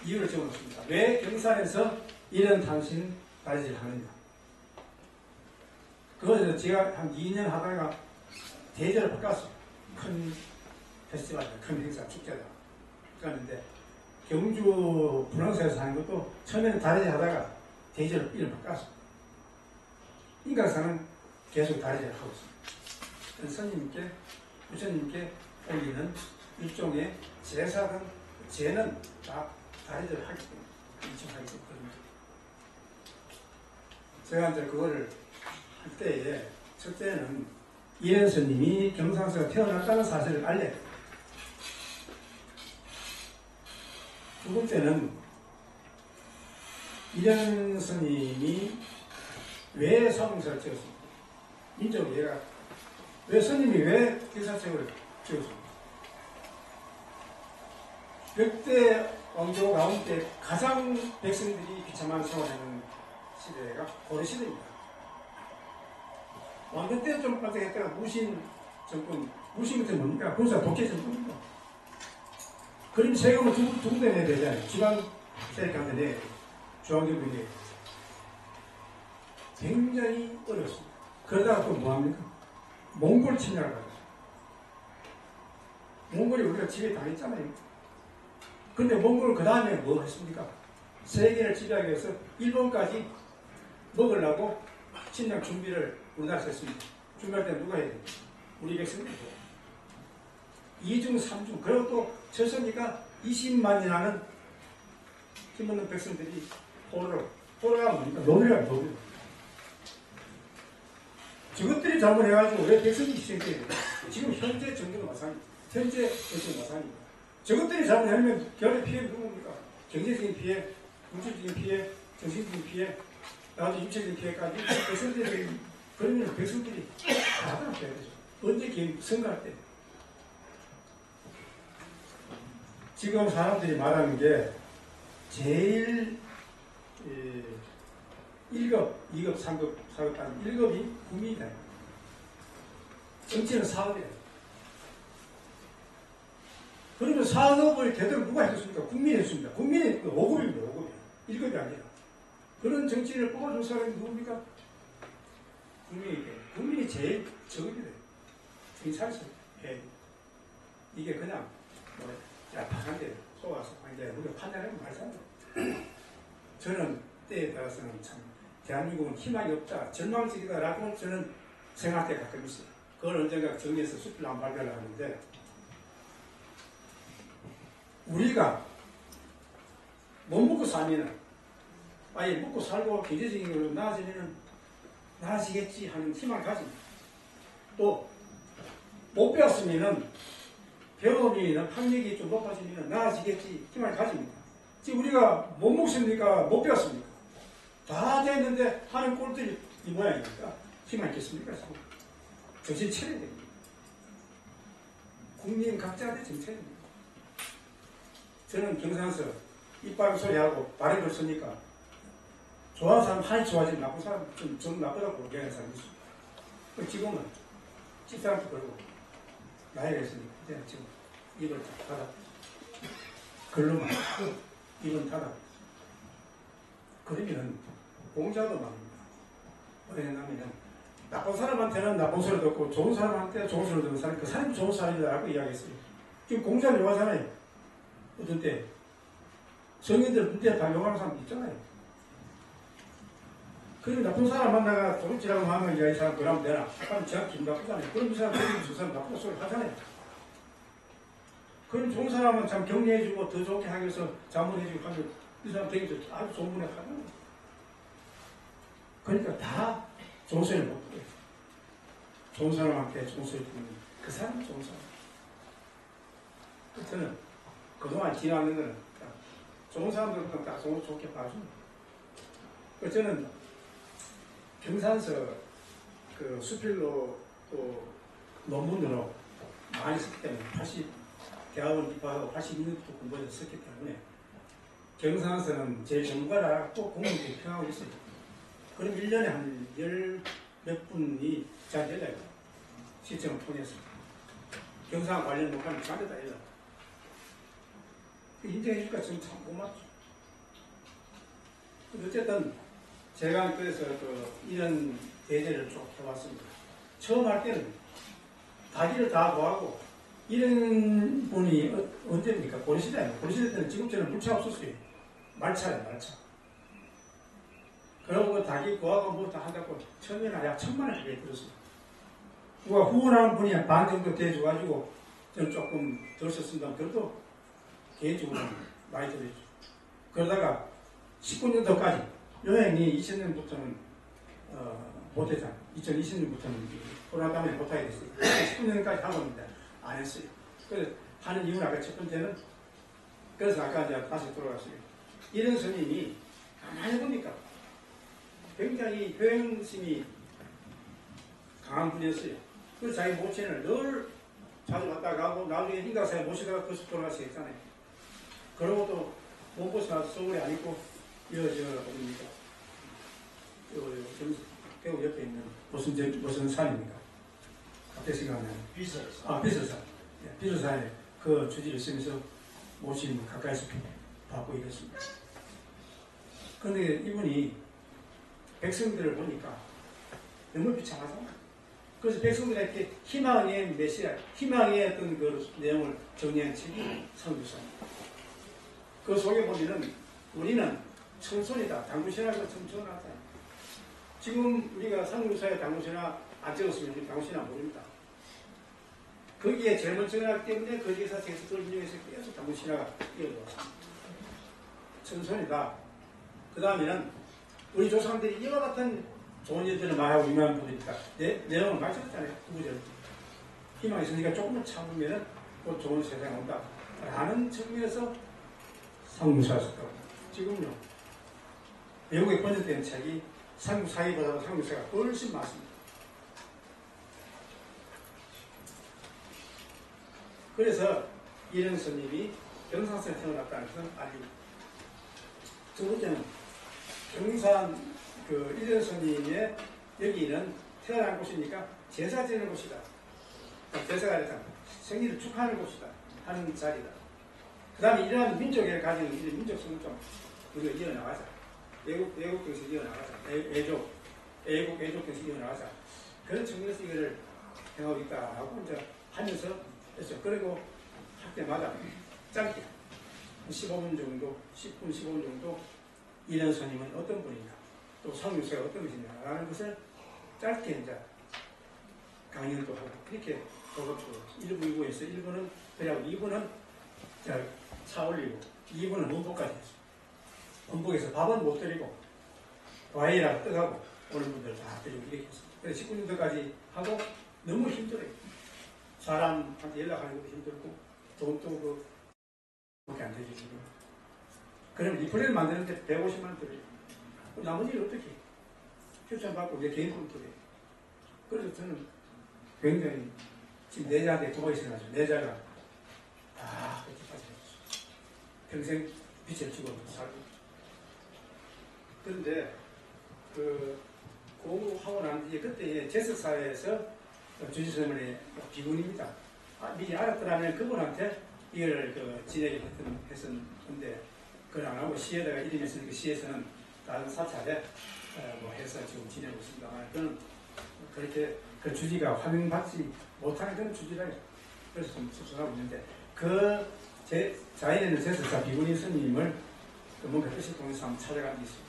이유를 적어놓습니다. 왜 경산에서 이런 당신 다리질 하느냐. 그것을 제가 한 2년 하다가 대절을 바꿨어요. 큰 페스티벌, 큰 행사, 축제다. 그랬는데 경주 분황사에서 하는 것도 처음에는 다리질 하다가 대절을 이름 바꿨어요. 인각사는 계속 다리질을 하고 있습니다. 스님께, 부처님께 올리는 일종의 제사든 제는 다 다리질을 하기 때문에 인정하기 때문에 제가 이제 그거를 할 때에 첫째는 이현 스님이 경상서가 태어났다는 사실을 알려야 돼요. 두 번째는 이현 스님이 왜 사문사를 지었습니까? 인적 얘가 왜 스님이 왜 기사책을 지었습니까? 역대 왕조 가운데 가장 백성들이 비참한 생활하는 시대가 고려시대입니다. 왕조 때 좀 반짝했다가 무신 정권, 무신 같은 뭡니까? 군사 독재 정권입니다. 그럼 세금을 두 군데 내야 되잖아요. 지방 세력한테 내야 돼요. 중앙정부 내야 돼요. 굉장히 어려웠습니다. 그러다가 또 뭐합니까? 몽골 침략을 받았어요. 몽골이 우리가 지배당했잖아요. 근데 몽골은 그 다음에 뭐 했습니까? 세계를 지배하기 위해서 일본까지 먹으려고 침략 준비를 우리나라에서 했습니다. 준비할 때 누가 해야 돼요? 우리 백성들이죠. 2중, 3중. 그리고 또 쳤으니까 20만이라는 힘없는 백성들이 포로가 뭡니까? 노비라, 노비. 저것들이 잘못해가지고 왜 백성이 희생돼요? 지금 현재 정부도 마찬가지입니다. 현재 정부도 마찬가지입니다. 저것들이 잘못하면 결의 피해는 누굽니까? 경제적인 피해, 물질적인 피해, 정신적인 피해, 나도 육체적인 피해까지 백성들이 그러면 백성들이 다 받아야 되죠. 언제 선거할 때. 지금 사람들이 말하는 게 제일 1급, 2급, 3급, 4급, 1급이 국민이다. 정치는 사업이다. 그러면 사업을 제대로 누가 해줬습니까? 국민이 했습니다. 국민이 5급입니다. 5급이. 1급이 아니라. 그런 정치인을 뽑아준 사람이 누굽니까? 국민이 제일 적응이 돼요. 경찰서 해. 이게 그냥 야박한데 속아서 이제 우리가 판단하면 말잖아요. 저는 때에 따라서는 참 대한민국은 희망이 없다, 절망적이다라고 저는 생각할 때 가끔 있어요. 그걸 언젠가 정리해서 수필로 한 발표를 하는데 우리가 못 먹고 살면은 아예 먹고 살고 경제적인 걸로 나아지면은 나아지겠지 하는 희망을 가집니다. 또 못 배웠으면은 배우면은 학력이 좀 높아지면 나아지겠지 희망을 가집니다. 지금 우리가 못 먹습니까? 못 배웠습니까? 다 됐는데 하는 꼴들이 이 모양이니까 희망이 있겠습니까? 정신 차려야 됩니다. 국민 각자의 정책입니다. 저는 경상서 이빨 소리하고 발에 걸 쓰니까 좋아하는 사람 많이 좋아지면 나쁜 사람 좀 나쁘다고 얘기하는 사람이 있습니다. 지금은 집사람도 걸고 나이가 있으니까 그냥 지금 입을 닫아 글로만 입은 닫아 그러면 공자도 말입니다. 왜냐하면 나쁜 사람한테는 나쁜 소리 듣고 좋은 사람한테 좋은 소리 듣는 사람 그 사람이 좋은 사람이라고 이야기했어요. 지금 공자를 욕하잖아요. 어떤 때 성인들 문제 다 욕하는 사람 있잖아요. 그리고 나쁜 사람 만나가 도둑질하고 하면 야, 이 사람 그러면 되나? 약간 제가 기분 나쁘잖아요. 그럼 이 사람 저 사람 나쁘고 소리 하잖아요. 그럼 좋은 사람은 참 격려해주고 더 좋게 하기 위해서 자문해주고 하면 이 사람 되게 아주 좋은 분에 하는 거예요. 그러니까 다 좋은 소리를 못 듣게. 좋은 사람한테 좋은 소리 듣는 그 사람은 좋은 사람. 저는 그동안 지나는 거는 좋은 사람들부터 다 좋게 봐줍니다. 저는 경산서 그 수필로 또 논문으로 많이 썼기 때문에 대학원 입학하고 82년부터 공부해서 썼기 때문에 경산서는 제일 전문가라 꼭 공무원들이 평하고 있어요. 그럼 1년에 한 10몇 분이 잘 연락이 와요. 시청을 통해서. 경상 관련 목하면 전부 다 연락. 인정해주니까 지금 참 고맙죠. 어쨌든 제가 그래서 이런 대제를 쭉 해왔습니다. 처음 할 때는 다기를 다 구하고 이런 분이 언제입니까? 고려시대예요. 고려시대 때는 지금처럼 물차 없었어요. 말차예요, 말차. 그러고 다기 구하고 뭐 다 한다고 처음에는 약 1,000만 원 그게 들었어요. 누가 후원하는 분이 반 정도 대줘가지고 저는 조금 덜 썼습니다. 그래도 개인적으로는 많이 들었죠. 그러다가 19년도까지 여행이 2000년부터는 못했잖아요. 2020년부터는 코로나 때문에 못하게 됐어요. 19년까지 하고 있는데 안 했어요. 그래서 하는 이유는 아까 첫 번째는 그래서 아까 이제 다시 돌아갔어요. 이런 스님이 가만히 해보니까 굉장히 효행심이 강한 분이었어요. 그래서 자기 모친을 늘 자주 왔다 가고 나중에 인가사에 모시다가 그 숲 돌아가서 했잖아요. 그러고 또 몸보사 서울에 안 있고 어딥니까? 대구 옆에 있는 무슨 산입니까? 갑자기 생각나요. 비설산. 비설산. 네, 비설산에 그 주지를 쓰면서 모신 가까이서 받고 이랬습니다. 그런데 이분이 백성들을 보니까 너무 비참하잖아. 그래서 백성들에게 희망의 메시아, 희망의 어떤 그 내용을 정리한 책이 성교사입니다. 그 속에 보면은 우리는 청손이다. 당구신하고 청손하다. 지금 우리가 상무사에 당구신화 안 찍었으면 우리 당구신화 모릅니다. 거기에 제목 정하기 때문에 거기에서 제스트를 인용해서 계속 당구신화가 이어져왔습니다. 청손이다. 그 다음에는 우리 조상들이 이와 같은 좋은 일들을 말하고 유명한 분이니까 내용을 많이 적었잖아요. 구구절. 희망이 있으니까 조금만 참으면 곧 좋은 세상이 온다. 라는 측면에서 상무사였었다고. 지금요. 외국에 번역된 책이 상무사기보다 상무사가 훨씬 많습니다. 그래서 이런 스님이 경산성에 태어났다는 것은 알리고. 두 번째는 경산 이런 스님의 여기는 태어난 곳이니까 제사 지는 곳이다. 제사가 아니라 생일을 축하하는 곳이다. 하는 자리다. 그 다음에 이러한 민족에 가지는 이런 민족성을 좀 우리가 이어나가자. 애국 정신 이어나가자. 애국 정신 이어나가자. 그런 측면에서 이거를 행하고 있다라고 이제 하면서 했죠. 그리고 할 때마다 짧게 15분 정도, 10분, 15분 정도 이런 스님은 어떤 분이냐, 또 성유세가 어떤 것이냐라는 것을 짧게 이제 강연도 하고 그렇게 그것도 1부, 2부에서 1부는 그리고 2부는 차 올리고 2부는 원복까지 했어요. 원복에서 밥은 못 드리고 과일하고 떡하고 오는 분들 다 드리고 이렇게 했어요. 그래서 19년도까지 하고 너무 힘들어요. 사람한테 연락하는 것도 힘들고 돈도 그렇게 안 되지고 그럼 리플레이를 만드는데 150만 원 들어요. 나머지를 어떻게 해요? 추천받고 내 개인 폰도 돼요. 그래서 저는 굉장히 지금 내자한테 두고 있어가지고 내자가 다 그렇게 빠져있어. 평생 빛을 지고 살고. 그런데 공부하고 난 뒤에 그때 제석사회에서 주지스님의 비군입니다. 미리 알았더라면 그분한테 이걸 진행을 했었는데 그걸 안 하고 시에다가 이름이 있으니까 시에서는 다른 사찰에 뭐 해서 지금 지내고 있습니다만 그는 그렇게 그 주지가 환영받지 못하는 그런 주지라요. 그래서 좀 섭섭하고 있는데 자인에는 제석사 비군인 스님을 뭔가 뜻을 통해서 한번 찾아간 게 있어요.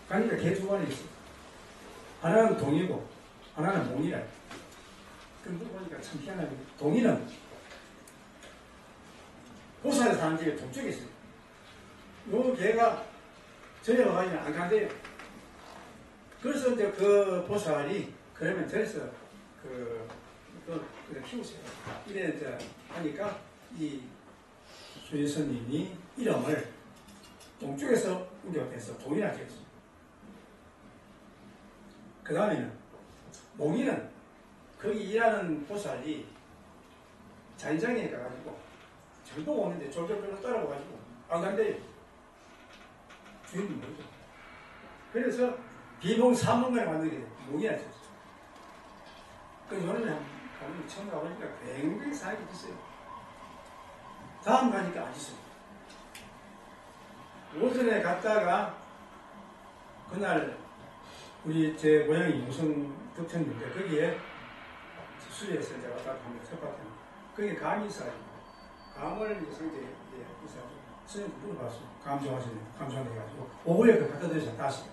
그러니까 개주관에 있어요. 하나는 동이고 하나는 몽이라. 그런데 보니까 참 희한하게 동이는 보살에 사는 집에 동쪽에 있어요. 요 개가 전에 와가지고 안 간대요. 그래서 이제 그 보살이 그러면 저래서 키우세요. 이래 이제 하니까 이 수예스님이 이름을 동쪽에서 옮겨서 동이라 지었어요. 그 다음에는 몽이는 거기 일하는 보살이 자인장에 가가지고 전복 오는데 졸졸졸 따라와가지고 안 간대요. 주인이 뭐죠? 그래서 비몽 사몽간에 왔는 게 몽이라 지었어요. 그 요즘에 가면 처음 가보니까 굉장히 사람이 있어요. 다음 가니까 안 있어요. 오전에 갔다가 그날 우리 제 고향이 용성 덕천인데 거기에 수리에서 이제 왔다 가면 텃밭에 거기에 감이 있어가지고 감을 이제 성대에 있어가지고 선생님 물어봤어요. 감 좋아하시네요. 감 좋아해가지고 오후에 그 갖다 드려서 다시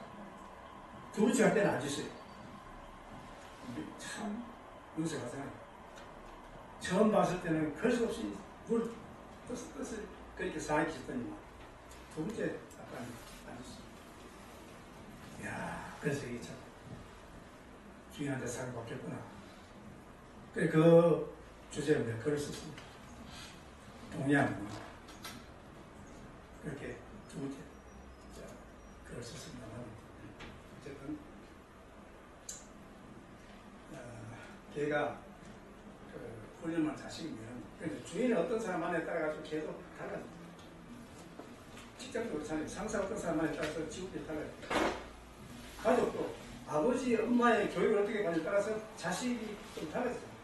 두 번째 갈 때는 안 있어요. 참 눈새 가잖아요. 처음 봤을 때는 걸 수 없이 물 뜻을 그렇게 사익 했더니만 두 번째 약간 안 있어요. 이야, 그래서 이게 참 주인한테 사기 바뀌었구나. 그래 그 주제로 내가 글을 썼습니다. 동양 그렇게 두 번째 글을 썼습니다만 어쨌든 걔가 그 훈련만 자식이면 그러니까 주인은 어떤 사람 안에 따라가지고 걔도 달라요. 직장도 그렇잖아요. 상사 어떤 사람 안에 따라서 직업이 달라요. 가족도 아버지, 엄마의 교육을 어떻게 받느냐에 따라서 자식이 좀 달라져요.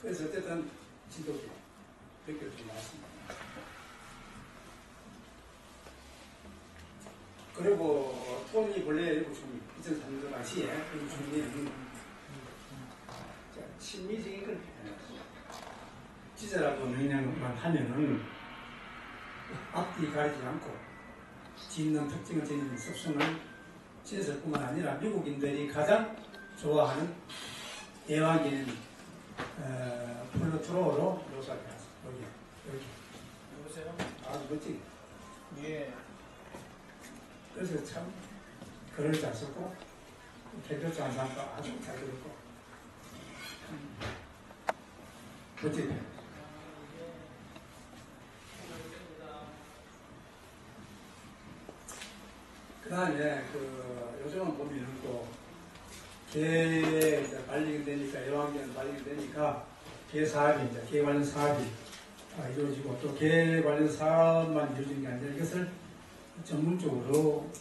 그래서 어쨌든 지도도 느껴지고 나왔습니다. 그리고 토니 본래 일부 주민 2003년 당시에 일부 주민이 친미적인 걸 표현했어요. 지자라고 명령만 하면은 앞뒤 가리지 않고 짓는 특징을 지닌 습성을 지었을뿐만 아니라 미국인들이 가장 좋아하는 애완기는 플루트로로 묘사를 해놨어요. 여기. 여보세요? 아주 멋지게. 예. 그래서 참 글을 잘 썼고 개별자 한상도 아주 잘 들었고 멋지게. 그 다음에 요즘은 보면 또 개 발리게 되니까 애완견 발리게 되니까 개 사업이 이제 개 관련 사업이 이루어지고 또 개 관련 사업만 이루어지는 게 아니라 이것을 전문적으로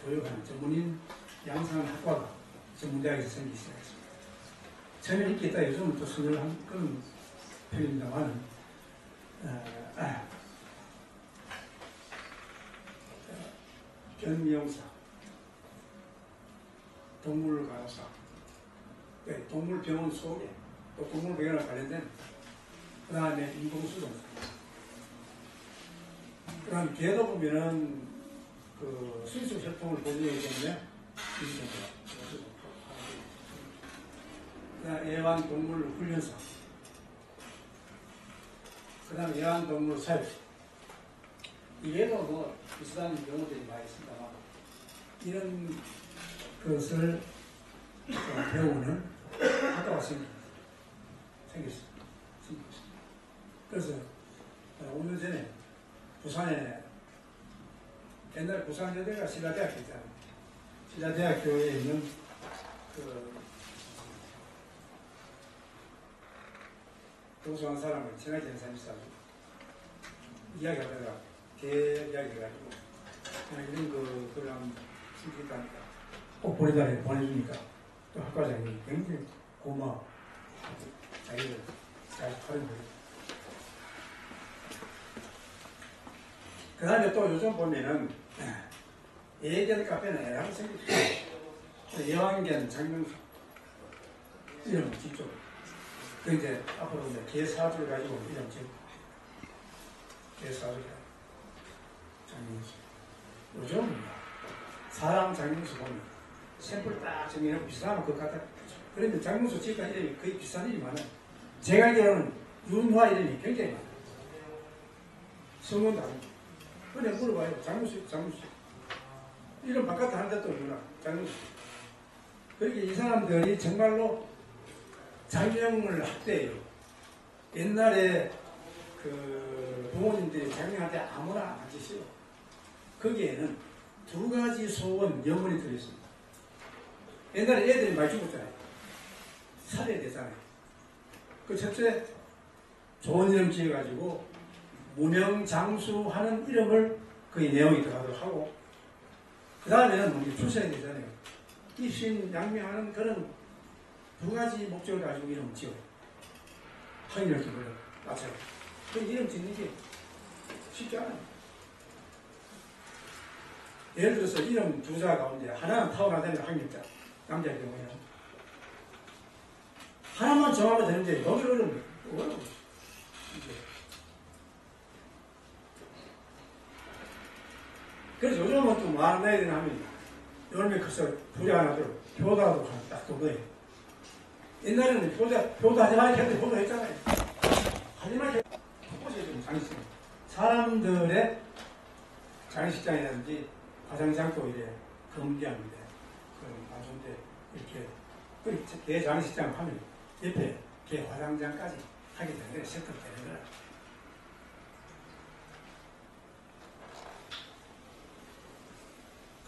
교육하는 전문인 양산학과가 전문대학에서 생기기 시작했습니다. 처음에 있게 있다 요즘은 또 선정을 한 그런 편입니다만 견미용사, 동물간호사, 동물병원 소개, 또 동물병원과 관련된 그 다음에 인공수동사. 그 다음에 개도 보면은 그 수술 혈통을 보증하기 때문에 그 다음에 애완동물 훈련사, 그 다음에 애완동물 사육. 이게도 뭐 비슷한 경우들이 많이 있습니다만 이런 것을 배우는 학과가 생겼습니다. 그래서 5년 전에 부산에 옛날 부산여대가 신라대학교 있잖아요. 신라대학교에 있는 도서관 사람을 친하게 지낸 사람이 있어가지고 이야기하다가 개 이야기 해가지고 이런 그걸 한번 숨기다니까 꼭 보내주니까 또 학과장이 굉장히 고마워. 자기를 잘 하는 거예요. 그 다음에 또 요즘 보면은 애견 카페는 애랑 생겼죠. 애완견 장명수 이름 짓죠. 그 이제 앞으로 이제 개 사주를 가지고 이름 짓고 개 사주를 장명수 요즘 사람 장명수 보면 샘플 딱 정리하고 비슷하면 그거 갖다 그런데 장명수 지금까지 이름이 거의 비슷한 일이 많아요. 제가 알기로는 윤화 이름이 굉장히 많아요. 성원도 아니고. 그냥 물어봐요. 장명수 이름 바깥에 하는 데도 없구나. 장명수. 그렇게 이 사람들이 정말로 장명을 학대해요. 옛날에 그 부모님들이 장명할 때 아무나 안 하시죠. 거기에는 두 가지 소원 영혼이 들어있습니다. 옛날에 애들이 많이 죽었잖아요. 살해야 되잖아요. 그 첫째, 좋은 이름 지어가지고 무명장수하는 이름을 거의 내용이 들어가도록 하고, 그 다음에는 우리 출세해야 되잖아요. 입신양명하는 그런 두 가지 목적을 가지고 이름을 지어요. 확인을 기울여 맞춰요. 그 이름 짓는 게 쉽지 않아요. 예를 들어서 이름 두 자 가운데 하나는 타고나다는 학력자, 남자의 경우에는 하나만 정하면 되는데 너무 어려워. 그래서 요즘은 좀 많은 나이들 하면 여름에 커서 부자 하나들 효다도 딱 그거예요. 옛날에는 효도 하지 말라 했는데 효도 했잖아요. 하지 말라 했는데 좀 장식. 사람들의 장식장이라든지 화장장도 이래 금기합니다. 그럼 나중에 이렇게 개 장식장 하면 옆에 개 화장장까지 하게 되는 세탁되는 거라.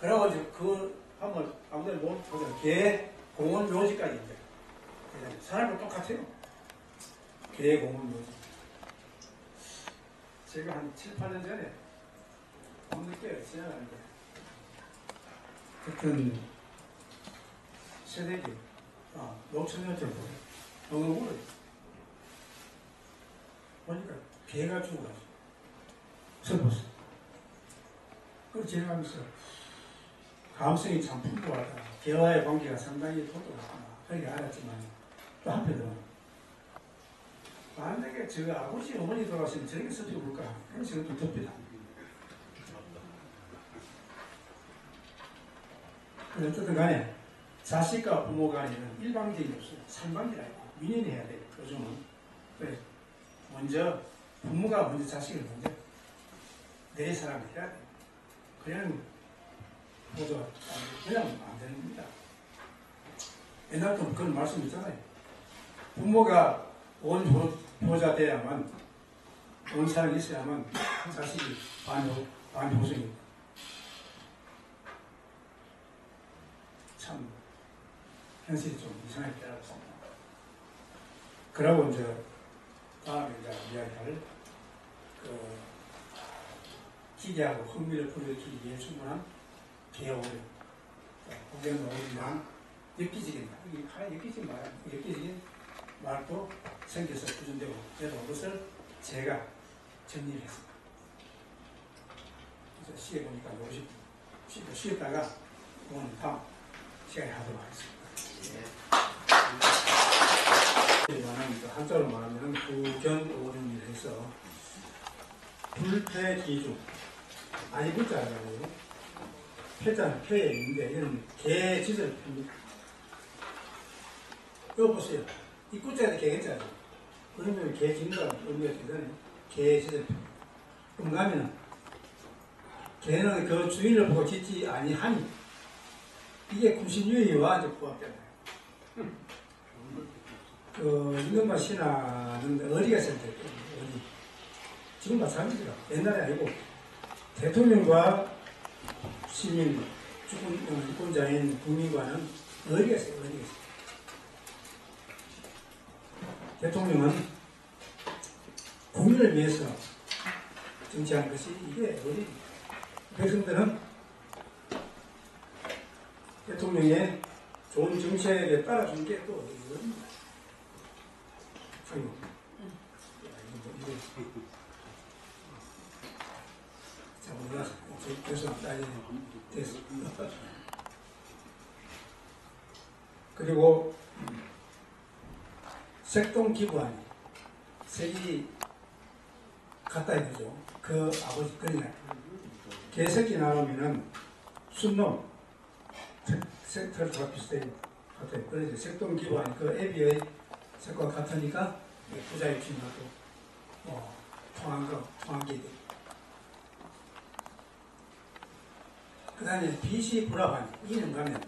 그래가지고 그 한번 아무데나 못 보자. 개 공원 묘지까지 이제 사람은 똑같아요. 개 공원 묘지. 제가 한 7, 8년 전에 밤늦게 지나가는데 그땐 새내기 노천년쯤 너무 울어요. 보니까 개가 죽어가지고 슬펐어요. 그걸 지나가면서 감성이 참 풍부하다. 개와의 관계가 상당히 돈독하구나. 그렇게 알았지만 또 한편으로는 만약에 저 아버지 어머니 돌아가시면 저렇게 써주고 볼까 그런 생각도 듭니다. 어쨌든 간에 자식과 부모 간에는 일방적이 없어요. 삼방이라 있고 민연해야 돼요. 요즘은. 그래 먼저 부모가 먼저 자식을 먼저 내 사랑을 해야 돼요. 그냥 그냥 안 됩니다. 옛날부터 그런 말씀 있잖아요. 부모가 온 효자 돼야만, 온 사랑이 있어야만 자식이 반효성입니다. 참 현실이 좀 이상하게 깨달았습니다. 그러고 이제 다음에 이제 이야기할 기대하고 흥미를 불러일으키기 위해 충분한 개월, 고견 오리랑 엽기적인 말도 생겨서 구준되고 그래서 그것을 제가 정리를 했습니다. 그래서 시에 보니까 50분 쉬었다가 오늘 다음 시간에 하도록 하겠습니다. 한자로 말하면 구견오륜이라 해서 불패기중 아니 불자라고 패자는 패에 있는데 이런 개짓을 핍니다. 이거 보세요. 이 구자에도 개겠잖아요. 그러면 개짓는 의미가 되잖아요. 개짓을 핍니다. 그럼 가면은 개는 그 주인을 보고 짓지 아니하니 이게 구신유의와 이제 부합되나요? 임금과 신하는 어디가 있을 때 어디 지금 마찬가지라 옛날에 아니고 대통령과 시민, 유권자인 국민과는 어디가 있어요? 어디가 있어요? 대통령은 국민을 위해서 정치하는 것이 이게 어디? 백성들은 대통령의 좋은 정책에 따라준 게 또 어디입니다. 자, 우리가 계속 따지는 됐습니다. 그리고 색동기부안이 색이 같다 이거죠. 그 아버지 그리나 개새끼 나오면은 순놈, 색깔과 비슷해요. 같아요. 그래서 색동 기반, 그 애비의 색과 같으니까 부자의 쥐하고 통한 게 돼. 그 다음에 빛이 불합하니, 이는 가면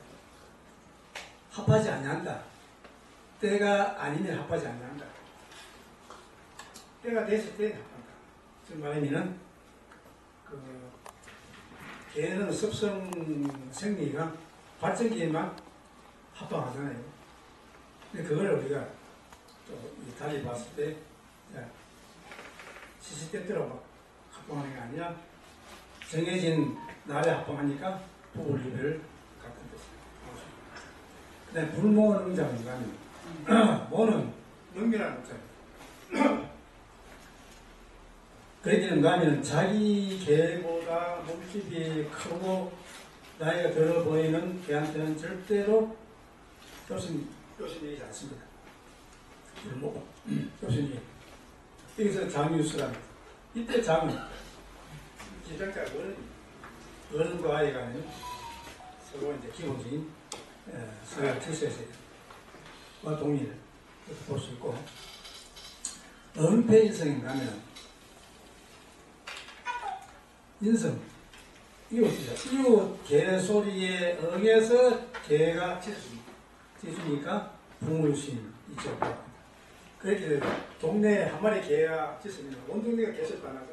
합하지 아니한다. 때가 아니면 합하지 아니한다. 때가 됐을 때 합한다. 즉 말하면은 개는 습성 생리가 발전기에만 합방하잖아요. 근데 그걸 우리가 또 달리 봤을 때 시시때때로 합방하는 게 아니라 정해진 날에 합방하니까 부부리를 같은 뜻입니다. 그 다음에 불모는 응자인가는 모는 능밀한 응자입니다. 그러기는 가면 자기 개보다 몸집이 크고 나이가 들어 보이는 개한테는 절대로 교신이지 않습니다. 불모, 교신이. 여기서 장유수랍니다. 이때 장은 기장자가 어른과 아이가 아닌 서로 이제 기본적인 사회 질서와 동의를 볼 수 있고, 은폐인성에 가면 인성, 이웃 개소리에 응해서 개가 짖으니까 부물신 있죠. 그렇게 동네에 한 마리 개가 짖으면 온 동네가 개소리가 안 하죠.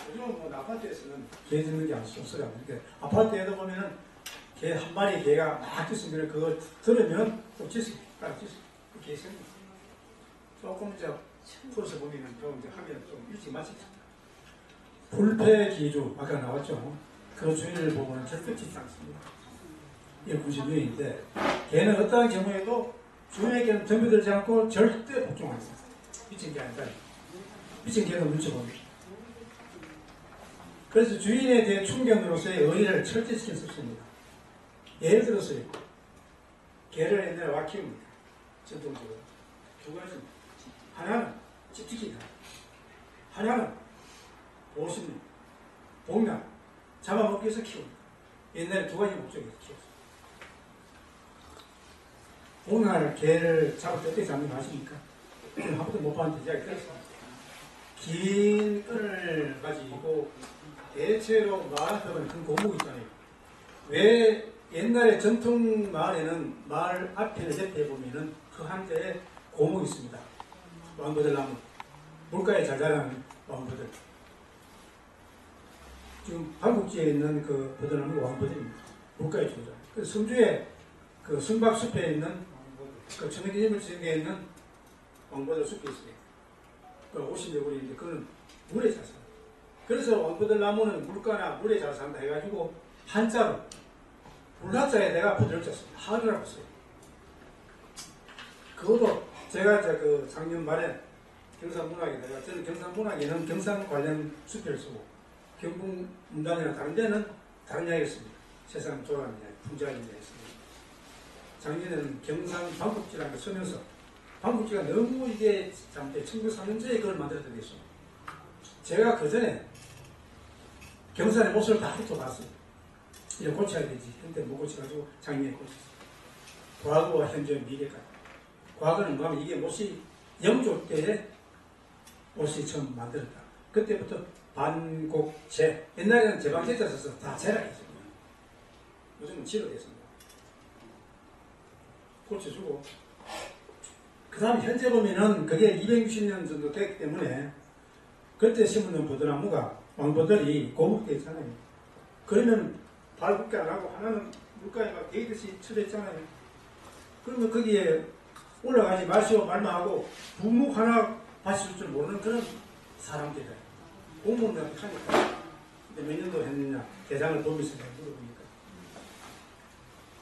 요즘은 뭐 아파트에서는 개 짖는 게 없어요. 그러니까 아파트에도 보면은 개 한 마리 개가 막 짖으면 그거 들으면 또 짖어요. 따라 짖어요. 개 생겨. 조금 이제 풀어서 보면은 좀 이제 하면 좀 일찍 마치죠. 불패기주, 아까 나왔죠. 그 주인을 보고는 절대 짖지 않습니다. 이게 90년인데, 개는 어떠한 경우에도 주인에게는 덤벼들지 않고 절대 복종합니다. 미친 개 아니다. 미친 개도 눈치 봅니다. 그래서 주인에 대해 충견으로서의 의의를 철저시켜 습습니다. 예를 들어서요, 개를 옛날에 와 키웁니다. 전통적으로. 두 가지입니다. 하나는 집 지키다. 하나는 보신님, 복남, 잡아먹기 위해서 키웁니다. 옛날에 두 가지 목적이 키웠어요. 복날 개를 잡을 때 어떻게 잡는 거 아십니까? 한 번도 못 봤는데 이야기 들었습니다. 긴 끈을 가지고 대체로 마을 앞에 보면 큰 고목이 있잖아요. 왜 옛날에 전통 마을에는 마을 앞에 옆에 보면은 그 한때에 고목이 있습니다. 왕버들 나무, 물가에 잘 자라는 왕버들. 지금 한국지에 있는 그 버들나무가 왕버들입니다. 물가에 주죠. 그 성주에 그 순박숲에 있는 그 천연기념물 지역에 있는 왕버들 숲이 있어요. 그 50여골인데 그건 물에 잘 살아요. 그래서 왕버들 나무는 물가나 물에 잘 산다 해가지고 한자로 불화자에 내가 부드럽졌습니다. 하루라고 써요. 그것도 제가 이제 그 작년 말에 경상문학에다가 저는 경상문학에는 경상 관련 수표를 쓰고 경북 문단이나 다른 데는 다른 이야기를 씁니다. 세상 조라는 이야기, 풍자한 이야기를 씁니다. 작년에는 경상 방국지라는 걸 쓰면서 방국지가 너무 이게 잘못돼 1903년도에 그걸 만들었던 게 있어요. 제가 그 전에 경산의 못을 다 훑어봤어요. 이제 고쳐야 되지. 근데 못 고쳐가지고 작년에 고쳤어요. 과거와 현재, 미래까지. 과거는 뭐하면 이게 못이 영조 때에 못이 처음 만들었다. 그때부터 반곡제. 옛날에는 제방제자 써서 다 제락했어요. 요즘은 지로 됐습니다. 고쳐주고. 그 다음 현재 보면은 그게 260년 정도 됐기 때문에 그때 심은 버드나무가 왕버들이 고목되어 있잖아요. 그러면 발굽게 안 하고 하나는 물가에 막 데이듯이 쳐져 있잖아요. 그러면 거기에 올라가지 마시오 말만 하고 부목 하나 받칠 줄 모르는 그런 사람들이에요. 공무원들 하니까. 근데 몇 년도 했느냐 대장을 보면서 물어보니까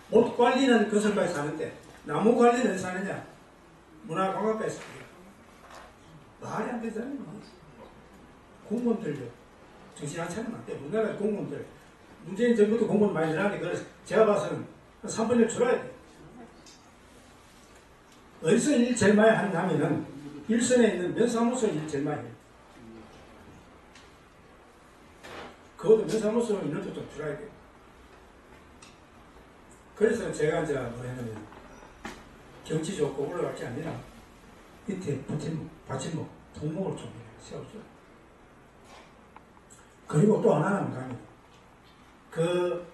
못 관리는 거슬까지 사는데 나무 관리는 사느냐 문화관광과에서 사요. 말이 안 되잖아요. 공무원들요 정신 안 차리면 안 돼. 우리나라 공무원들 문재인 정부도 공무원 많이 늘어나는데 그걸 제가 봐서는 한 3분의 1 줄어야 돼. 어디서 일 제일 많이 하냐면은 일선에 있는 면사무소 일 제일 많이 해요. 그것도 면사무소 인원도 좀 줄여야 돼요. 그래서 제가 이제 뭐 했냐면 경치 좋고 올라갈 게 아니라 밑에 받침목, 통목을 좀 세웠죠. 그리고 또 하나는 가면 그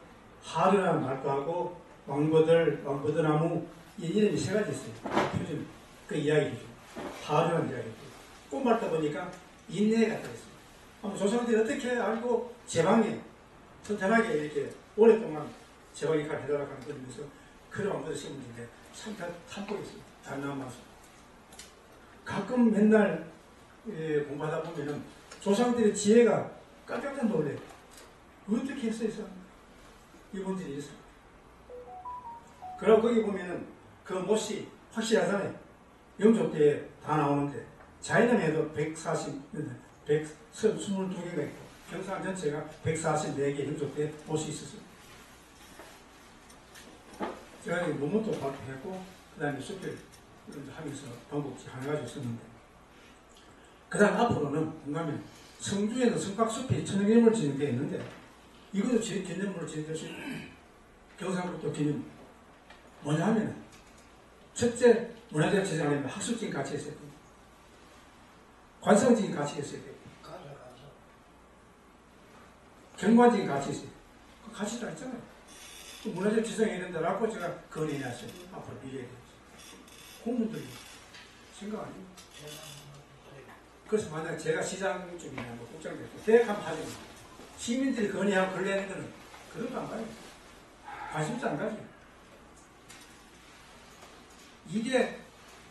하루라는 말도 하고 왕버드나무 이 이름이 세 가지 있어요. 표준 그 이야기죠. 하루라는 이야기죠. 꽃말다 보니까 인내가 들어있어요. 아마 조상들이 어떻게 알고 제방에 튼튼하게 이렇게 오랫동안 제방에 갈 해달라고 하는 거면서 그런 왕버드 심는데 참 탐복이 있어요. 단나무마서 가끔 맨날 공부하다 보면은 조상들의 지혜가 깜짝 놀래요. 어떻게 했어요, 이분들이 있어요. 그리고 거기 보면은 그 못이 확실하잖아요. 영조 때 다 나오는데 자연에도 122개가 있고 경상 전체가 144개 영조 때 못이 있었어요. 제가 논문도 발표했고 그 다음에 수필 하면서 방법지 하나 가지고 썼는데 그 다음 앞으로는 뭔가면 성주에는 성곽숲이 천연기념물 지는 게 있는데 이것도 기념물을 지는 것이 경상북도 기념 뭐냐 하면 첫째 문화재 지정하려면 학술적인 가치가 있어야 됩니다. 관성적인 가치가 있어야 됩니다. 경관적인 가치가 있어야 됩니다. 그 가치도 있잖아요. 문화재 지정해야 된다라고 제가 건의했어요. 앞으로 미래에 공무원들이 생각 아니에요. 그래서 만약 제가 시장 쪽이나 뭐 국장 됐고 대학 한번 하죠. 시민들이 건의하고 걸레하는 거는 그런 거 안 가요. 관심도 안 가죠. 이게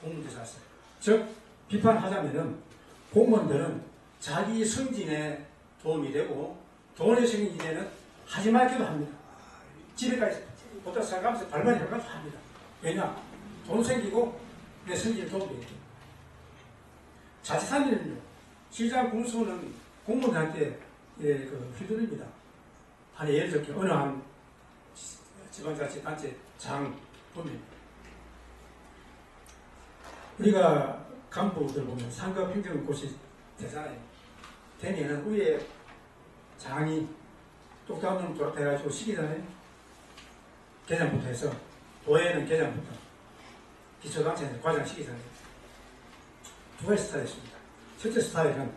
공무원들 잤어요. 즉 비판하자면은 공무원들은 자기 승진에 도움이 되고 돈의 승진에는 하지 말기도 합니다. 집에까지 보다 살가면서 발발이 할까도 합니다. 왜냐? 돈 생기고 내 승진에 도움이 되죠. 자치단체는요, 시장 군수는 공무원한테 휘두릅니다. 아니, 예를 들어, 어느 한 지방자치단체 장 보면, 우리가 간부들 보면 상급 행정고시 되잖아요. 되면은 위에 장이 똑똑한 놈 졸업해가지고 시키잖아요. 계장부터 해서, 도에는 계장부터, 기초단체는 과장 시키잖아요. 두 가지 스타일이 있습니다. 첫째 스타일은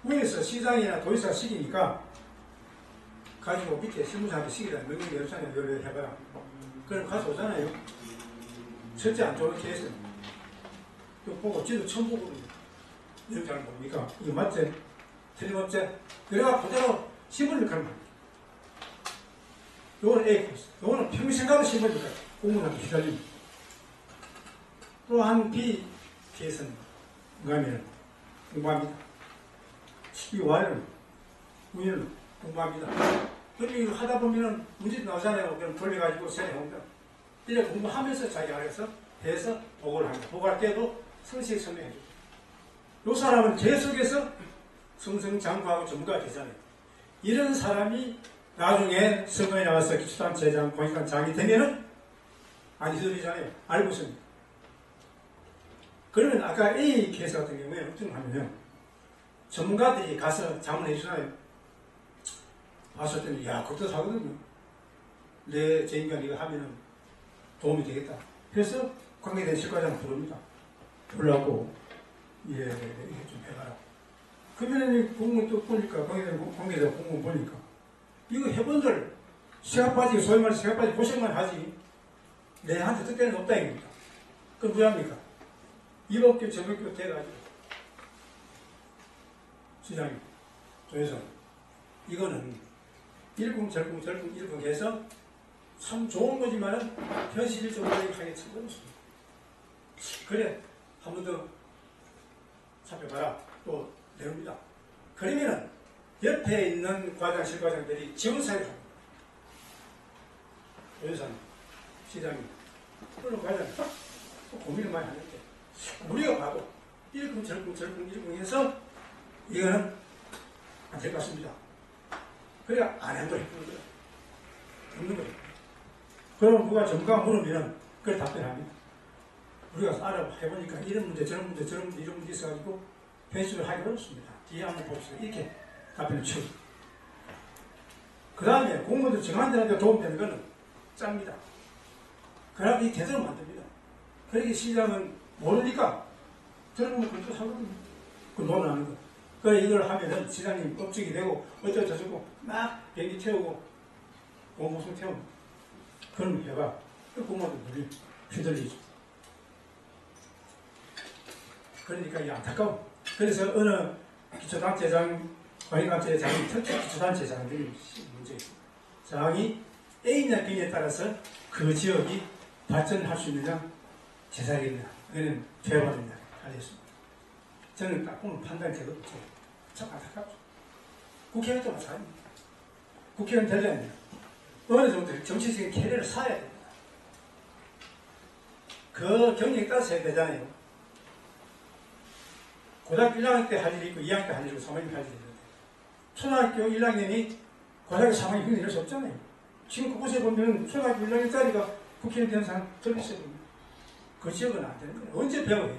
위에서 시장이나 도지사 시키니까 가지고 밑에 실무자한테 시키다 명령 열차냐 요래 해봐라. 그럼 가져오잖아요. 첫째 안 좋게 해서 또 보고 지도 처음 보거든요. 이런 잘 뭡니까? 이거 맞지? 틀림없지? 그래가 그대로 신문을 가는 거예요. 요거는 A 코스. 요거는 평생 가도 신문을 가요. 공무원한테 휘달립니다. 또 한 B 케이스는 공부하면 공부합니다. 이 Y는 우리는 공부합니다. 그럼 이거 하다 보면은 문제도 나오잖아요. 그럼 돌려가지고 세뇌합니다. 이래 공부하면서 자기 알아서 해서 보고를 합니다. 보고할 때도 성실히 설명해줘요. 이 사람은 계속해서 승승장구하고 전문가가 되잖아요. 이런 사람이 나중에 선거에 나와서 기초단체장, 공익단장이 되면은 안 휘둘리잖아요. 알고 있습니다. 그러면 아까 A 케이스 같은 경우에 어떻게 하면요. 전문가들이 가서 자문해 주잖아요. 봤을 때는, 야, 그것도 사거든요. 제 인간 이거 하면은 도움이 되겠다. 그래서 관계된 실과장을 부릅니다. 불러갖고, 예, 이게 좀 해봐라. 그러면 공무원 또 보니까, 관계된 공무원 보니까, 이거 해본들 시간 빠지고, 소위 말해서 시간 빠지고 고생만 하지, 내한테 뜻대는 없다, 이겁니다. 그럼 뭐 합니까? 이법교, 저법교 돼가지고, 시장님, 조회선, 이거는 일궁 해서 참 좋은 거지만은 현실적으로 하게 참 어렵습니다. 그래, 한 번 더 살펴봐라. 또 내옵니다. 그러면은 옆에 있는 과장, 실과장들이 지원사를 합니다. 조회선, 시장님, 그런 과장, 고민을 많이 하는데, 우리가 봐도 일궁 해서 이거는 안 될 것 같습니다. 그래야 안 한다 했는 거예요. 없는 거예요. 그럼 누가 전문가가 물으면 그걸 답변합니다. 우리가 알아해보니까 이런 문제, 저런 문제, 이런 문제 있어가지고 변수를 하기 어렵습니다. 뒤에 한번 봅시다. 이렇게 답변을 치고. 그 다음에 공무원들 정한들한테 도움되는 거는 짭니다. 그래야 이 제대로 만듭니다. 그러니까 시장은 모르니까 들어보면 그것도 하거든요. 그 논하는 거. 그래 이걸 하면은 시장님 업적이 되고 어쩌고저쩌고 막 비행기 태우고 공무선 태우고 그럼 해봐. 그 공무원들이 휘둘리죠. 그러니까 이 안타까워. 그래서 어느 기초단체장, 관리단체장이 특히 기초단체장들이 문제예요. 장이 A냐 B냐에 따라서 그 지역이 발전할 수 있느냐, 제사겠느냐, 그는 되어버리느냐, 알겠습니다. 저는 딱 보면 판단이 되거든요. 참 안타깝죠. 국회의원도 마찬가지입니다. 국회의원 되려면 어느 정도 정치적인 캐리어를 쌓아야 됩니다. 그 경력에 따라서 해야 되잖아요. 고등학교 1학년 때 할 일이 있고 2학년 때 할 일이고 3학년 때 할 일이 있는데 초등학교 1학년이 고등학교 3학년 이럴 수 없잖아요. 지금 그곳에 보면 초등학교 1학년짜리가 국회의원 되는 사람 덜 있어요. 그 지역은 안 되는 거예요. 언제 배워요?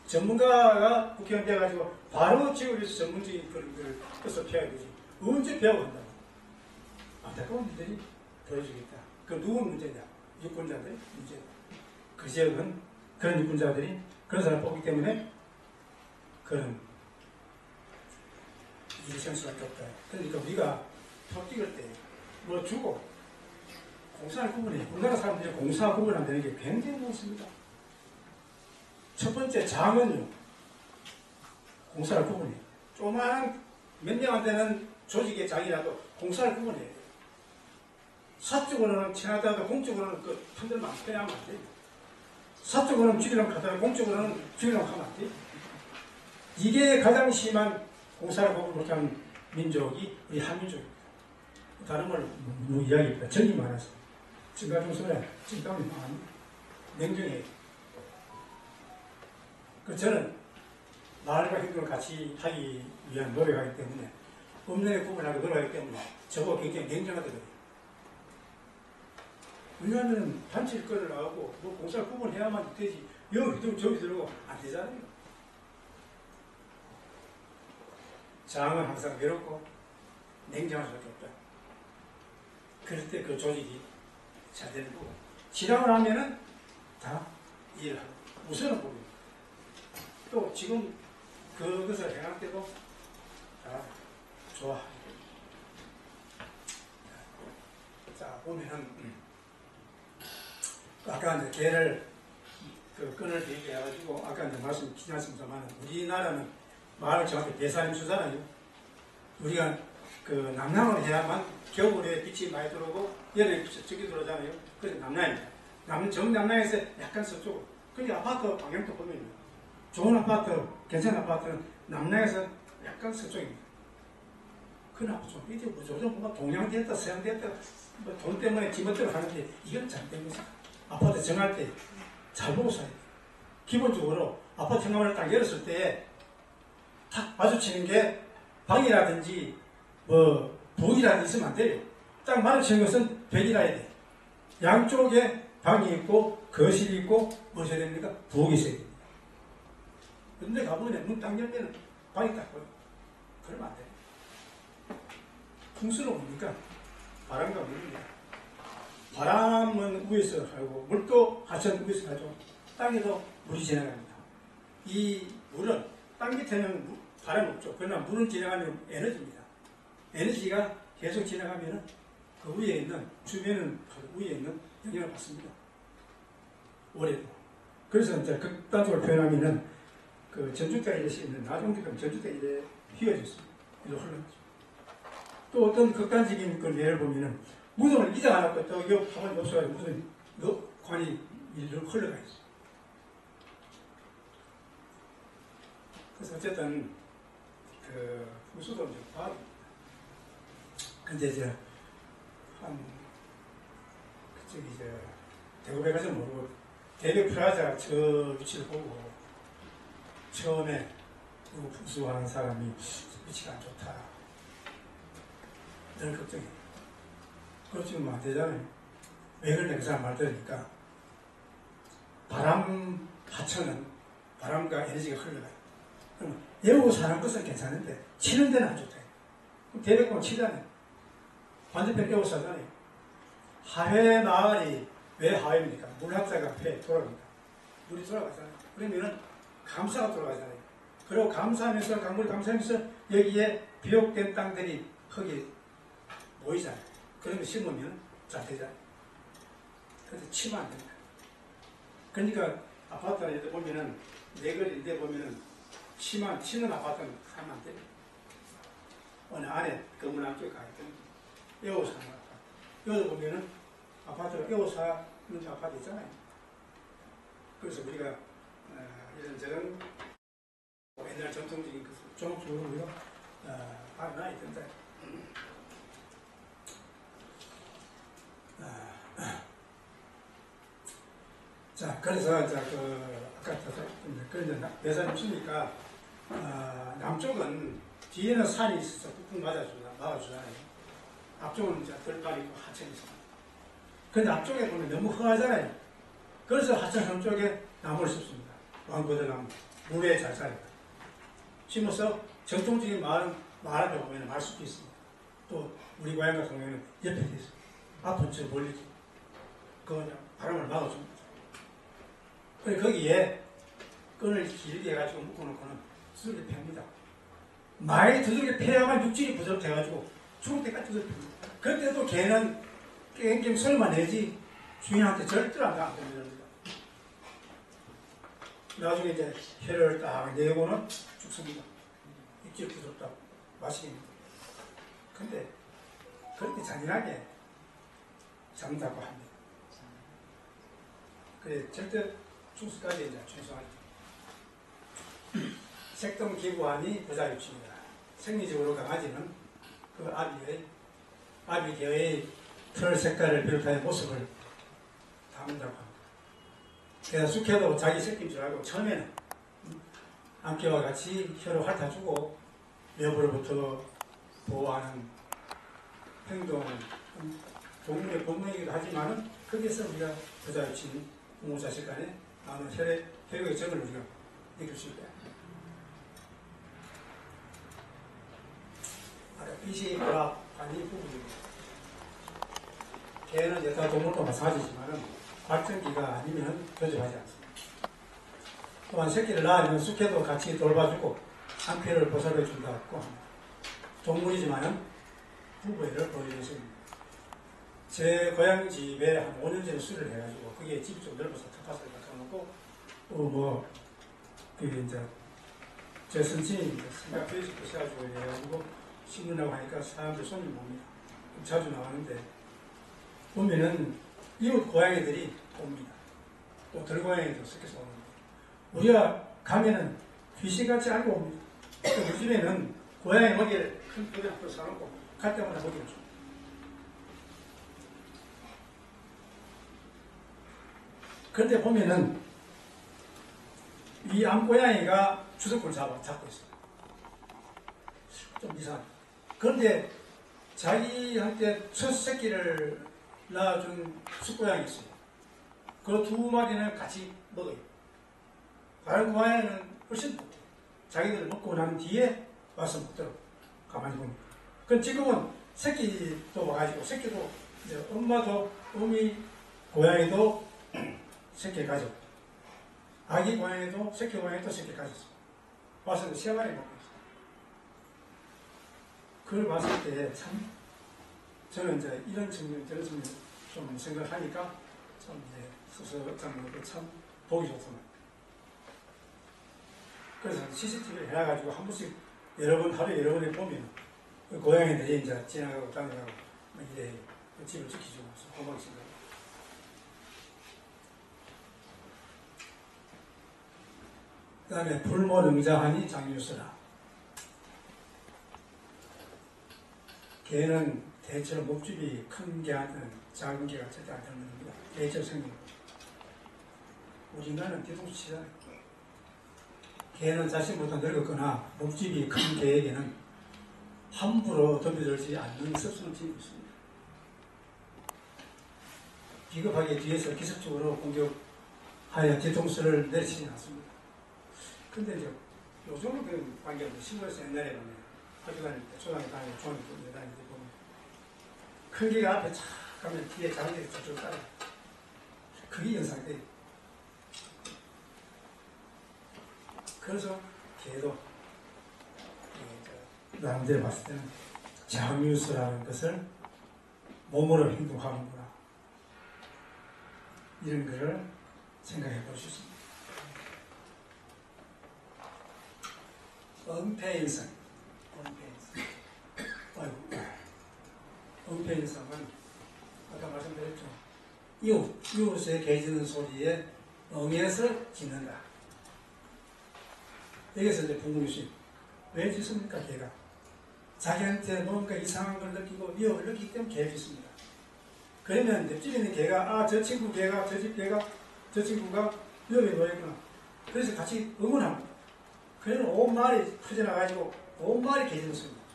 전문가가 국회의원 돼가지고 바로 지역을 위해서 전문적인 그런 걸 써펴야 되지. 언제 배워간다고? 안타까운 일들이 보여주겠다. 그 누구 문제냐? 유권자들의 문제다. 그 지역은 그런 유권자들이 그런 사람을 뽑기 때문에 그런 일이 생길 수밖에 없다. 그러니까 우리가 표 찍을 때 뭐 주고 공사를 구분해. 우리나라 사람들이 공사 구분한다는 게 굉장히 많습니다. 첫 번째 장은요. 공사를 구분해. 조그마한 몇 명 안 되는 조직의 장이라도 공사를 구분해야 돼요. 사적으로는 친하다도 공적으로는 그 편들면 안 빼야만 안 돼요. 사적으로는 죽이려고 하다가 공적으로는 죽이려고 하면 안 돼요. 이게 가장 심한 공사를 구분 못하는 민족이 우리 한민족입니다. 다른 걸 이야기입니다. 정이 많아서. 증가중선에 증감이 많습니다. 냉정해요. 그 저는 말과 행동을 같이 하기 위한 노력하기 때문에 법령의 구분하고 노력하기 때문에 저거 굉장히 냉정하더라고요. 왜냐하면 단체 일거를 나오고 뭐 공사를 구분해야만 되지 여기 들고 저기 들고 안 되잖아요. 장은 항상 외롭고 냉정할 수밖에 없다. 그럴 때 그 조직이 잘 되는 거고 지나고 나면은 다 이해를 하고 우선은 보고 또 지금 그것을 행할 때도 다 좋아. 자 보면은 아까 이제 개를 그 끈을 얘기해가지고 아까 이제 말씀드렸습니다만 우리나라는 말을 정확히 배사님 쓰잖아요. 우리가 그 남남을 해야만 겨울에 빛이 많이 들어오고 여름에 저기 들어오잖아요. 그래서 남남입니다. 정남남에서 약간 서쪽으로. 그러니까 아파트 방향도 보면 좋은 아파트, 괜찮은 아파트는 남남에서 약간 서쪽입니다. 그나마 좀 이제 뭐 요즘 뭐 동양됐다 서양됐다 뭐 돈 때문에 지멋대로 하는데 이건 잘못됩니다. 아파트 정할 때 잘 보고 사야 돼요. 기본적으로 아파트 정함을 딱 열었을 때 탁 마주치는 게 방이라든지 뭐 부엌이라든지 있으면 안 돼요. 딱 마주치는 것은 벽이라 해야 돼요. 양쪽에 방이 있고 거실이 있고 뭐 있어야 됩니까? 부엌이 있어야 됩니다. 근데 가보면 문 딱 열면 방이 딱 보여. 그러면 안 돼요. 풍수는 뭡니까? 바람과 물입니다. 바람은 위에서 가고 물도 하천 위에서 가죠. 땅에도 물이 지나갑니다. 이 물은 땅 밑에는 바람이 없죠. 그러나 물은 지나가면 에너지입니다. 에너지가 계속 지나가면 그 위에 있는 주변은 그 위에 있는 영향을 받습니다. 올해도. 그래서 이제 극단적으로 표현하면은 그 전주대가 이렇게 있는 나중기금 전주대 이래 휘어졌습니다. 이렇게 흘러가죠. 또 어떤 극단적인 그 예를 보면은 무덤을 이장 안 하고 또 옆 가만히 없어가지고 무슨 관이 일로 흘러가 있어요. 그래서 어쨌든 그 풍수도 이제 과학입니다. 근데 이제 한 그쪽이 이제 대구에 가서 모르고 대구 프라자 저 위치를 보고 처음에 그 풍수하는 사람이 위치가 안 좋다. 늘 걱정해요. 그렇지는 안 되잖아요. 왜 그러냐 그 사람 말 들으니까 바람 하천은 바람과 에너지가 흘러가요. 그럼 외우고 사는 것은 괜찮은데 치는 데는 안 좋다. 그럼 대백공 치잖아요. 반대편 에오사잖아요. 하회 마을이 왜 하회입니까? 물합자가 회 돌아갑니다. 물이 돌아가잖아요. 그러면은 감사가 돌아가잖아요. 그리고 감사하면서 강물이 감사하면서 여기에 비옥된 땅들이 흙이 모이잖아요. 그런 거 심으면 잘 되잖아요. 그래서 치면 안 됩니다. 그러니까 아파트에 보면은 내거리인데 보면은 치는 아파트는 하면 안 됩니다. 어느 안에 건물 안쪽에 가 있던 에오사는 아파트. 여기 보면은 아파트가 에오사는 아파트 있잖아요. 그래서 우리가 이런저런 옛날 전통적인 것을 종합적으로 우리가 알아놔야 된다. 자, 그래서 이제 아까 그런데 배산이 주니까 남쪽은 뒤에는 산이 있어서 꾹꾹 막아주잖아요. 앞쪽은 이제 들판이 있고 하천이 있습니다. 근데 앞쪽에 보면 너무 험하잖아요. 그래서 하천 쪽에 나무를 심습니다. 왕고대나무. 물에 잘 살아요. 심어서 전통적인 마을 앞에 보면 말숲이 있습니다. 또 우리 고향 같은 경우에는 옆에 있어요. 앞은 저 멀리죠. 그거 바람을 막아줍니다. 그래 거기에 끈을 길게 해가지고 묶어놓고는 두들겨 팹니다. 많이 두들겨 패야만 육질이 부족해가지고 죽을 때까지 두들겨 팹니다. 그때도 걔는 깽깽 소리만 내지 주인한테 절대로 안 됩니다. 나중에 이제 혀를 딱 내고는 죽습니다. 육질 부족하다고 마시깁니다. 근데 그렇게 잔인하게 잡는다고 합니다. 그래 절대 충수까지 이제 충성하죠. 색동기부안이 부자육식이다. 생리적으로 강아지는 그 아비개의 털 색깔을 비롯하여 모습을 담는다고 합니다. 그래서 숙회도 자기 새끼인 줄 알고 처음에는 암캐와 같이 혀를 핥아주고 외부로부터 보호하는 행동은 동물의 본능이기도 하지만은 거기에서 우리가 부자육식 부모 자식 간에 나오는 혈액의 정을 우리가 느낄 수 있다. 아까 빛이 아니 부분입니다. 개는 여타 동물도 마찬가지지만은 발전기가 아니면 조절하지 않습니다. 또한 새끼를 낳으면 숙회도 같이 돌봐주고 암캐를 보살펴준다고 합니다. 동물이지만은 부부애를 보여주습니다. 제 고향 집에 한 5년 전에 수리를 해가지고 그게 집이 좀 넓어서 텃밭을 가져놓고 그게 이제 제 선친이 싱가포르에서 부셔가지고 해가지고 심으려고 하니까 사람들 손님 옵니다. 자주 나왔는데 보면은 이웃 고양이들이 옵니다. 또 들고양이도 섞여서 옵니다. 우리가 가면은 귀신같이 알고 옵니다. 우리 집에는 고양이 먹이를 큰 벽에 앞으로 사놓고 갈 때마다 먹이를 줍니다. 그런데 보면은 이 암고양이가 주석구를 잡고 있어요. 좀 이상합니다. 그런데 자기한테 첫 새끼를 낳아준 숫고양이 있어요. 그 두 마리는 같이 먹어요. 다른 고양이는 훨씬 못해요. 자기들 먹고 난 뒤에 와서 먹도록 가만히 봅니다. 그럼 지금은 새끼도 와가지고 새끼도 이제 엄마도 어미 고양이도 새끼를 가졌고 아기 고양이도 새끼 고양이도 새끼를 가졌어요. 와서 세 마리 먹고 있어요. 그걸 봤을 때 참 저는 이제 이런 측면 저런 측면 좀 생각하니까 참 이제 스스로 참 보기 좋습니다. 그래서 CCTV를 해놔가지고 한 번씩 하루에 여러 번에 보면 그 고양이들이 이제 지나가고 다니고 이래 그 집을 지키주고 고마워 있습니다. 그 다음에 불모능자하니 장유스라. 개는 대체로 목줄이 큰 개한테는 작은 개가 절대 안 되는 겁니다. 대체로 생긴 겁니다. 우리 인간은 뒤통수 치잖아요. 개는 자신보다 늙었거나 목줄이 큰 개에게는 함부로 덤벼들지 않는 습성을 지니고 있습니다. 비겁하게 뒤에서 기습적으로 공격하여 뒤통수를 내리치지 않습니다. 근데 이제 요즘은 그 관계가 시골에서 옛날에 보면 학교 다닐 때 초등학교 다닐 때 중학교 다닐 때 보면 큰 개가 앞에 착 가면 뒤에 작은 개가 저쪽 따라. 그게 연상돼요. 그래서 개도 남들 봤을 때는 자유수라는 것을 몸으로 행동하는구나. 이런 거를 생각해 볼 수 있습니다. 은폐인성. 은폐인성은 아까 말씀드렸죠. 이웃의 개 짖는 소리에 응해서 짖는다. 여기서 이제 궁금해지. 왜 짖습니까, 개가? 자기한테 뭔가 이상한 걸 느끼고 위협을 느끼기 때문에 개가 짖습니다. 그러면 옆집에 있는 개가, 저 친구 개가, 저 집 개가, 저 친구가 위협에 놓였구나. 그래서 같이 응원합니다. 그러면 온 마을이 퍼져나가지고 온 마을이 개 짖는 소리입니다.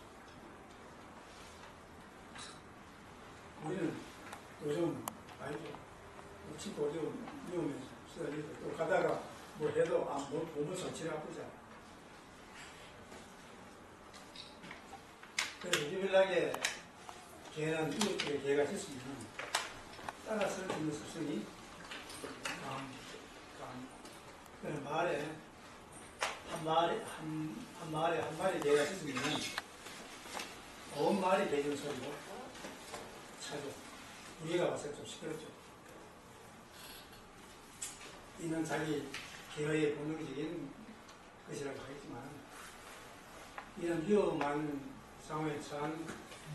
우리는 요즘 아이고 친구 어디 위험해서 또 가다가 뭐 해도 몸을 전치를 아프잖아. 그래서 유일하게 개는 이웃집에 개가 있으면 따라서 듣는 습성이 그래서 마을에 한 마을에 개가 있으면 온 마을이 개짖는 소리고 차죠. 우리가 와서 좀 시끄럽죠. 이는 자기 개의 본능적인 것이라고 하겠지만 이런 위험한 상황에 처한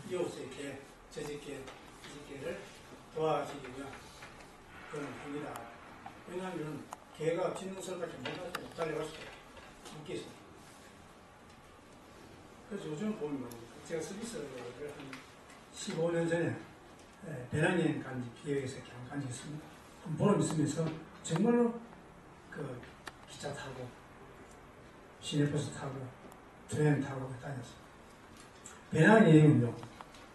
이웃의 개, 저집 개를 도와주기 위한 그런 행위다. 왜냐하면 개가 짖는 소리밖에 못하죠. 달려갈 수도 없겠어. 그래서 요즘 보면 제가 서비스를 한 15년 전에 배낭여행 간지 기획에서 간 적이 있습니다. 한 보름 있으면서 정말로 그 기차 타고 시내버스 타고 트레인 타고 다녔어요. 배낭여행은요,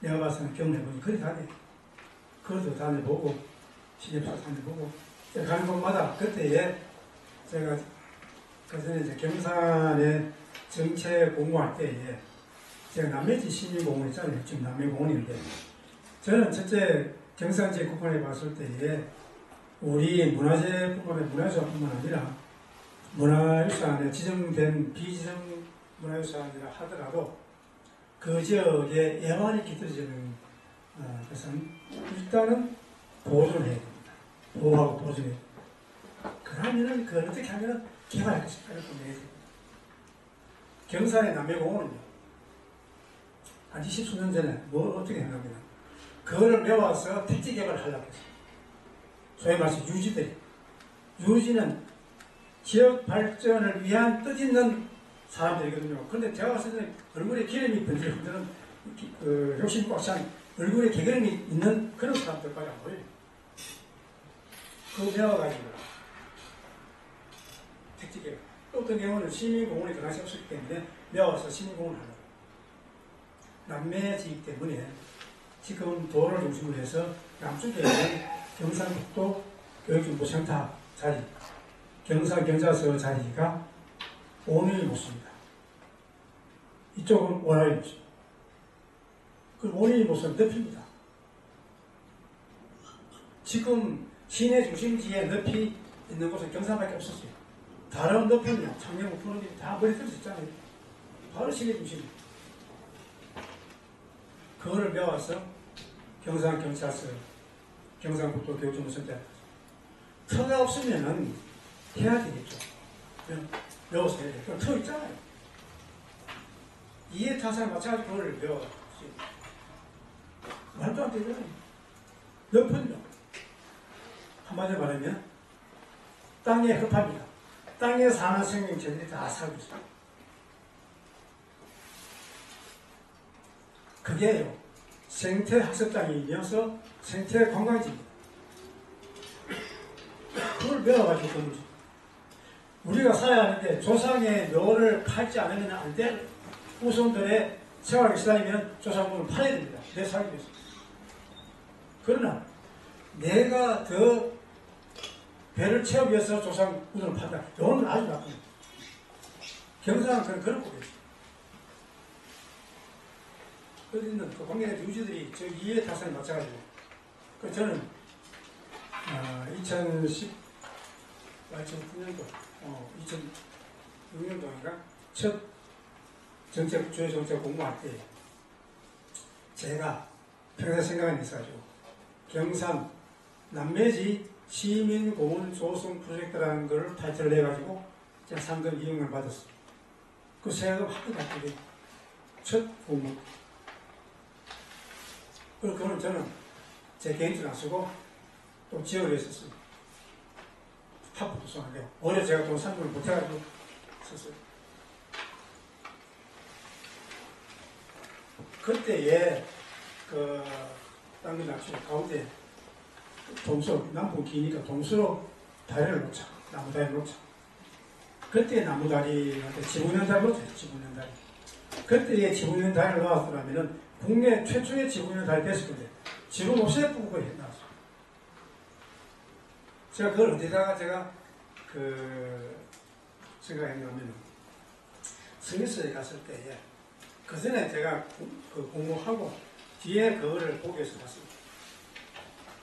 내가 봐서는 경험해보니 그리 다녀요. 그것도 다녀보고 시내버스 다녀보고 가는 곳마다 그때에 제가 그전에 이제 경산에 정체 공부할 때에 제가 남매지 시민공원 있잖아요. 지금 남매공원인데 저는 첫째 경산지 국관에 봤을 때에 우리 문화재뿐만 아니라 문화유산에 지정된 비지정 문화유산이라 하더라도 그 지역에 애완이 깃들어지는 것은 일단은 보존해야 됩니다. 보호하고 보존해야 됩니다. 그러면은 그걸 어떻게 하면 개발할 것일까를 보내야 됩니다. 경산의 남매공원은요, 한 20수년 전에 뭐 어떻게 했냐면 그거를 메워서 택지 개발을 하려고 했어요. 소위 말해서 유지는 지역 발전을 위한 뜻있는 사람들이거든요. 그런데 제가 봤을 때는 얼굴에 기름이 번지는 분들은 욕심 꽉 찬 얼굴에 개그름이 있는 그런 사람들까지 안 보여요. 그거 메워가지고 택지 개발. 또 어떤 경우는 시민공원이 그 당시 없었기 때문에 메워서 시민공원을 하려고. 남매지이기 때문에 지금 도를 중심으로 해서 양쪽에 있는 경상북도 교육정보센터 자리, 경상경자서 자리가 5명이 못 습니다. 이쪽은 원활히 못 씁니다. 그 5명이 못 쓰면 덮입니다. 지금 시내 중심지에 높이 있는 곳은 경산밖에 없었어요. 다른 높이는 창녕 푸는 게 다 머리 떨어져 있잖아요. 바로 시내 중심입니다. 그거를 메워서 경상경찰서, 경상북도 교육정보센터 터가 없으면은 해야 되겠죠. 메워서 해야 돼요. 터 있잖아요. 이해 타산에 마찬가지로 그걸 메워서 말도 안 되잖아요. 옆은요. 한마디로 말하면 땅에 흡합니다. 땅에 사는 생명체들이 다 살고 있어요. 그게요, 생태학습장이면서 생태관광지입니다. 그걸 배워가지고 그런 거죠. 우리가 살아야 하는데 조상의 묘를 팔지 않으면 안 돼. 후손들의 생활에 시달리면 조상분을 팔아야 됩니다. 내 살기 위해서. 그러나 내가 더 배를 채우기 위해서 조상 우선을 판다. 이거는 아주 나쁩니다. 경상은 그런 거겠죠. 어디 있는 그 공연의 유지들이 저 이해 타선에 맞춰가지고 그 저는 2009년도 2006년도인가 첫 주요 정책 공부할 때 제가 평생 생각한 있어가지고 경산 남매지 시민공원 조성 프로젝트라는 걸 타이틀을 해가지고 제가 상금 2억을 받았어요. 그 세금 학교 갈 때 첫 공부. 그거는 저는 제 개인적으로 안 쓰고 또 지역을 했었어요. 탑부도 써는데 어려 제가 돈 상금을 못해가지고 썼어요. 그때에 그 땅이 낮추고 가운데 동서 남북 기니까 동서로 다리를 놓자. 나무 다리를 놓자. 그때 나무 다리한테 지붕연 다리 놓자. 지붕연 다리. 그때에 지붕연 다리를 놓았더라면은 국내 최초의 지붕연 다리 됐을 건데 지붕 없이 뿌고 해놨어. 제가 그걸 어디다가 제가 생각했냐면 스미스에 갔을 때에 그 전에 제가 그 공부하고 뒤에 그거를 보기 위해서 갔습니다.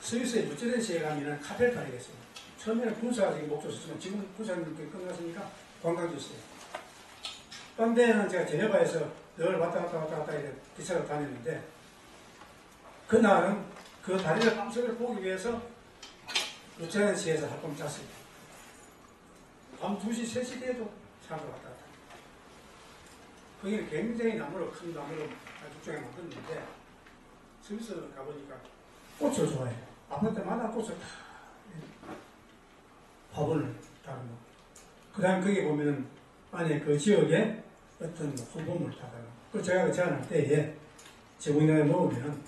스위스의 뉴저랜시에 가면은 카펠파리가 있어요. 처음에는 군사적인 목적이었지만 지금 군사적인 끝났으니까 관광지였어요. 딴 데는 제가 제네바에서 늘 왔다 갔다 이렇게 기차로 다녔는데 그날은 그 다리를 밤새를 보기 위해서 뉴저랜시에서 하룻밤 잤습니다. 밤 2시, 3시 때에도 사람들 왔다 갔다. 거기는 굉장히 큰 나무로 북쪽에 만들었는데 스위스 가보니까 꽃을 좋아해요. 아파트마다 꽃을 다 화분을 다루고 그 다음에 거기 보면은 안에 그 지역에 어떤 호범을 다 다루고 그 제가 그 제안할 때에 제공량에 놓으면은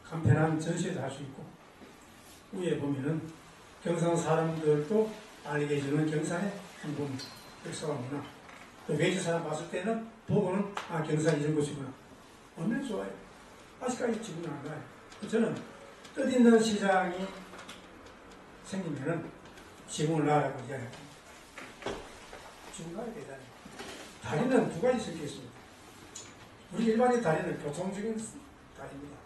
간편한 전시도 할 수 있고 위에 보면은 경상 사람들도 알게 해주는 경산의 한번 역사문화 또 외지 사람 봤을 때는 보고는 경산이 이런 곳이구나 얼마나 좋아요. 아직까지 지금은 안 가요. 저는 뜻있는 시장이 생기면은 지붕을 놔라고 이야기합니다. 지붕 가야 되잖아요. 다리는 두 가지 섞여 있습니다. 우리 일반의 다리는 교통적인 다리입니다.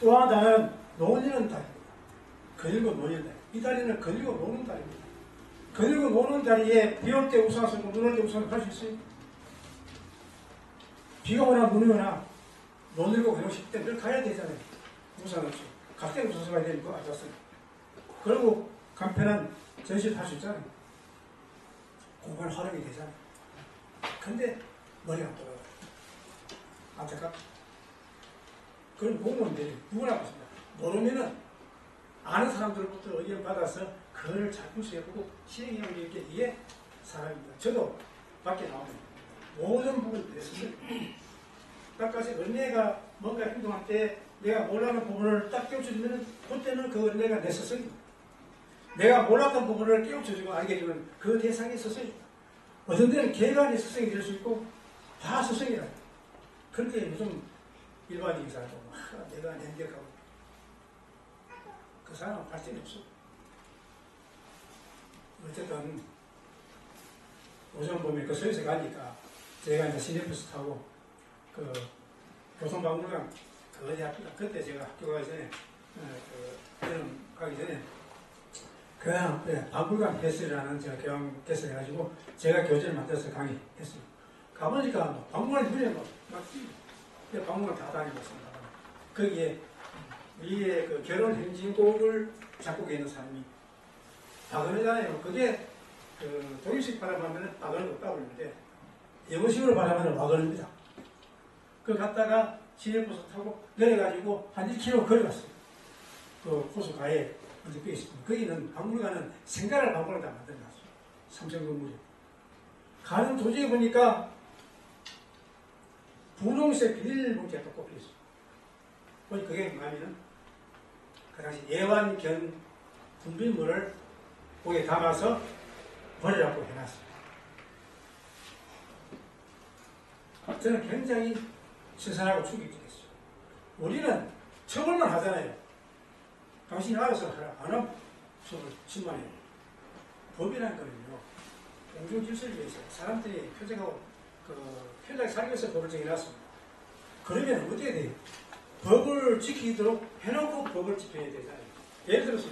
또 하나는 노는 다리입니다. 거닐고 노는 다리. 이 다리는 거닐고 노는 다리입니다. 거닐고 노는 다리에 비 올 때 우산 쓰고 눈 올 때 우산을 할 수 있어요. 비가 오나 눈이 오나 노늘고 그러고 싶을 때 늘 가야 되잖아요. 우산 없이. 갈 때 우산 써야 되니까 아셨어요. 그리고 간편한 전시를 할 수 있잖아요. 공간 활용이 되잖아요. 근데 머리가 안 돌아가요. 안타깝다. 그런 공무원들이 누구나 그렇습니다. 모르면은 아는 사람들부터 의견 받아서 그거를 자꾸씩 해보고 실행하는 게 이게 사람입니다. 저도 밖에 나오면 모든 부분들에 있어요. 딱까지 은혜가 뭔가 행동할 때 내가 몰라는 부분을 딱 깨우쳐주면 그때는 그 은혜가 내 스승입니다. 내가 몰랐던 부분을 깨우쳐주고 알게 해주면 그 대상이 스승입니다. 어떤 데는 개간이 스승이 될 수 있고 다 스승이라. 그런데 요즘 일반인 사람도 내가 냉격하고 그 사람은 발전이 없어. 어쨌든 오전 보면 그 서울에서 가니까 제가 이제 시내버스 타고 그 교통박물관 그 어디 학교 그때 제가 학교 가기 전에 여름 가기 전에 교양 박물관 패스라는 제가 교양 패스를 해가지고 제가 교재를 만들어서 강의했어요. 가보니까 박물관이 눈에 막 박물관 다 다니고 거기에 위에 그 결혼 행진곡을 작곡해 있는 사람이 박은혜잖아요. 그게 그 동일식 발음하면 박은혜 없다고 그러는데 영어식으로 발음하면 박은혜입니다. 그 갔다가 시내버스 타고 내려가지고 한 1km 걸어갔어요. 그 호수가에 먼저 껴 있습니다. 거기는 박물관은 생가를 박물관 다 만들어놨어요. 삼성 건물이. 가는 도중에 보니까 분홍색 비닐봉지가 또 꼽혀 있어요. 보니 그게 뭐냐면은 그 당시 예완견 분비물을 거기에 담아서 버리라고 해놨어요. 저는 굉장히 신선하고 충격적이었어요. 우리는 처벌만 하잖아요. 당신이 알아서 하라. 안 하면 처벌 10만 원. 법이라는 거는요. 공중 질서를 위해서 사람들이 표정하고 편하게 살기 위해서 법을 정해놨습니다. 그러면 어떻게 돼요? 법을 지키도록 해놓고 법을 지켜야 되잖아요. 예를 들어서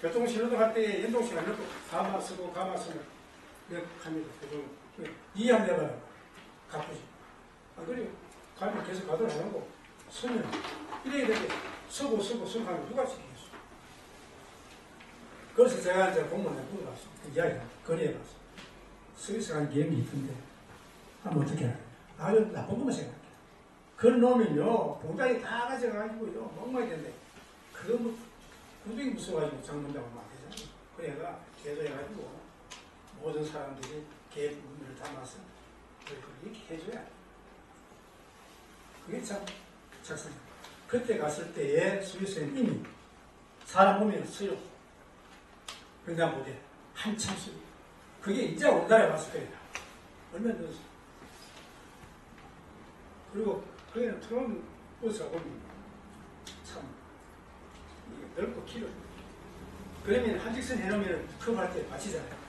교통신호등 할 때 연동시간 넣고 가마 쓰고 가마 쓰면 몇 합니다. 이해하면 내봐요. 갚으시. 아, 그래요. 가면 계속 가도록 안 하고 서면 이래야 되게 서고 하면 누가 지키겠어? 그래서 제가 이제 공무원에 물어봤어. 이야기를 건의해봤어. 스위스 간 기억이 있던데 하면 어떻게 해요? 아주 나쁜 것만 생각해. 그걸 놓으면요 봉다리 다 가져가지고요 멍멍이 된대. 그거 뭐 구덩이 무서워가지고 장문다고 막 되잖아요. 그래가 계도해가지고 모든 사람들이 개 문을 담아서 그걸 이렇게 해줘야 돼. 그게 참 작성. 그때 갔을 때에 스위스는 이미 사람 보면 써요. 횡단 보게 한참 써요. 그게 이제 우리나라에 왔을 거예요. 얼마나 넣었어. 그리고 거기는 트론 버스가 보면 참 넓고 길어. 그러면 한직선 해놓으면 컵할 때 받치잖아요.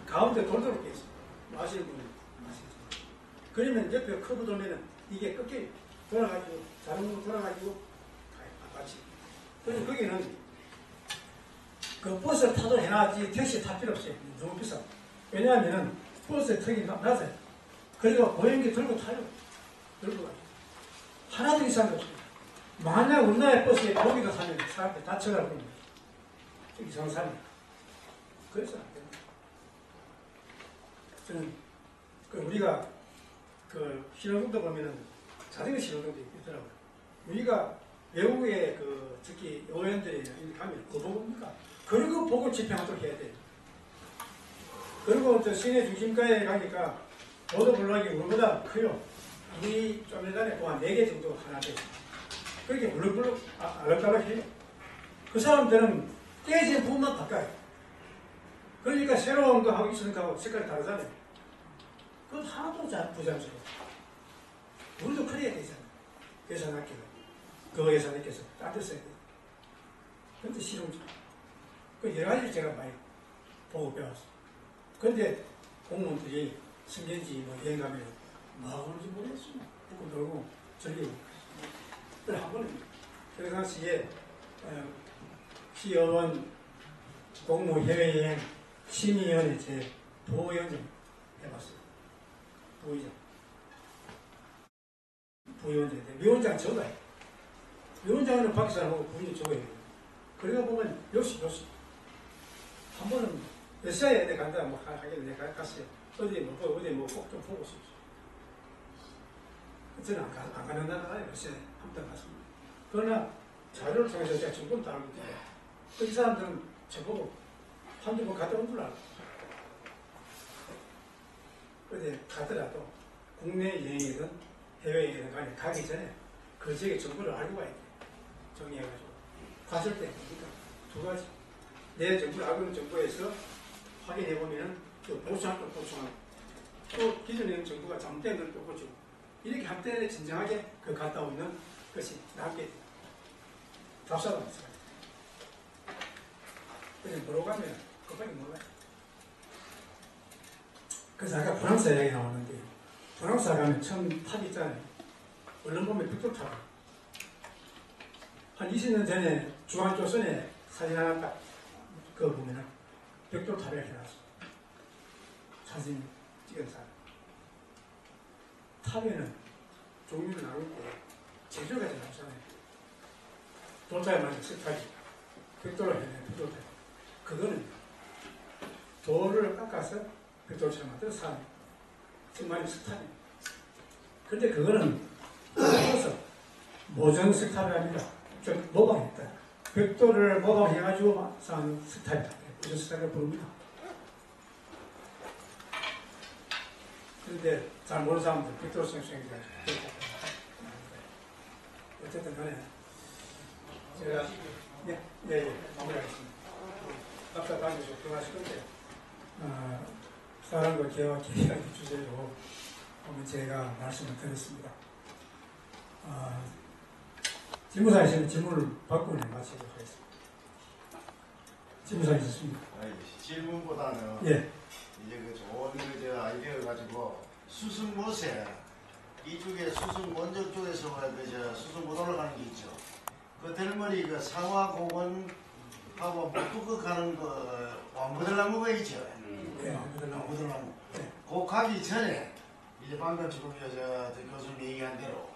가운데 돌도록 돼 있어. 마시는 분은 마시죠. 그러면 옆에 컵을 돌면은 이게 끝에 돌아가지고 자동으로 돌아가지고 받치. 그래서 거기는 그 버스 타도 해놔야지 택시 탈 필요 없어요. 너무 비싸. 왜냐하면은 버스에 턱이 낮아요. 그리고 보행기 들고 타요. 들고 가요. 하나도 이상한 거 없어요. 만약 우리나라 버스에 보기가 사면 사람들 다쳐가지고 이상한 사람이에요. 그래서 안 됩니다. 저는 그 우리가 그 신호등도 보면은 자전거 신호등도 있더라고요. 우리가 외국에 그 특히 의원들이 가면 그거 봅니까? 그리고 보고 집행하도록 해야 돼요. 그리고 저 시내 중심가에 가니까 보도블록이 우리보다 커요. 우리 좀 전에 보면 4개 정도 하나 돼요. 그렇게 블럭블럭 알록달록해요. 그 사람들은 깨진 부분만 바꿔요. 그러니까 새로운 거 하고 있는 거하고 색깔이 다르잖아요. 그건 하나도 부담스러워. 우리도 그래야 되잖아요. 예산학교가. 그 예산학교에서 따뜻해야 돼요. 그런데 실용적. 그 여러 가지를 제가 많이 보고 배웠어요. 그런데 공무원들이 승gen지 뭐 여행 가면 뭐 하고 오는지 모르겠어요. 먹고 놀고 즐기고. 그걸 한 번은 그 당시에 시의원 공무 해외여행 심의위원회 제 부위원 좀 해봤어요. 부위원. 부위원장인데 위원장 적어요. 위원장은 밖에 사람하고 부위원 적어야 돼요. 그러다 보면 요시 한 번은 몇 시간에 내가 간다 뭐 하길래 내가 갔어요. 어디 뭐 꼭 좀 보고 싶어요. 저는 안 가는 나라에 몇 시간에 한 번 갔습니다. 그러나 자료를 통해서 제가 정보를 다 알고 있어요. 이 사람들은 저보고 한두 번 갔다 온 줄 알고. 그런데 가더라도 국내 여행이든 해외여행이든 간에 가기 전에 그 지역의 정보를 알고 가야 돼요. 정리해가지고. 갔을 때 그러니까 두 가지. 내 정보를 알고 있는 정보에서 확인해보면 또 보충할 걸 보충하고 또 기존에 있는 정보가 잘못된 걸 또 고치고 이렇게 할 때 진정하게 그 갔다 오는 것이 낫게 답사가 없어요. 그냥 보러 가면 그밖에 몰라요. 그래서 아까 프랑스 이야기 나왔는데 프랑스 가면 처음 탑 있잖아요. 얼른 보면 벽돌탑. 한 20년 전에 중앙조선에 사진 하나 딱 그거 보면은 벽돌탑을 해놨어. 사진 찍은 사람. 탑에는 종류를 나눌 때 제조가 잘 나오잖아요. 돌탑에 맞는 스타일. 벽돌을 해내, 벽돌탑. 그거는 돌을 깎아서 벽돌처럼 만들어서 사는 정말 스타일이에요. 근데 그거는 그래서 모정 스타일이 아니라 좀 모방했다. 벽돌을 모방해가지고 사는 스타일이다. 모정 스타일을 부릅니다. 그런데 잘 모르는 사람들 벽돌 생생이가 어쨌든 간에 제가 마무리하겠습니다. 앞서 다니셔서 들어가실 건데 사랑과 개와 계획의 주제로 한번 제가 말씀을 드렸습니다. 질문사이시면 질문을 받고 마치도록 하겠습니다. 질문사 있으십니까? 질문보다는 예. 이제 그 좋은 그 아이디어 가지고 수승못에 이쪽에 수성 원적 쪽에서 그저 수성 못 올라가는 게 있죠. 그 대머리 그 상화공원하고 목두껏 가는 그 왕부들나무가 있죠. 네, 왕부들나무. 그 가기 전에 이제 방금 지금 저 교수님 얘기한 대로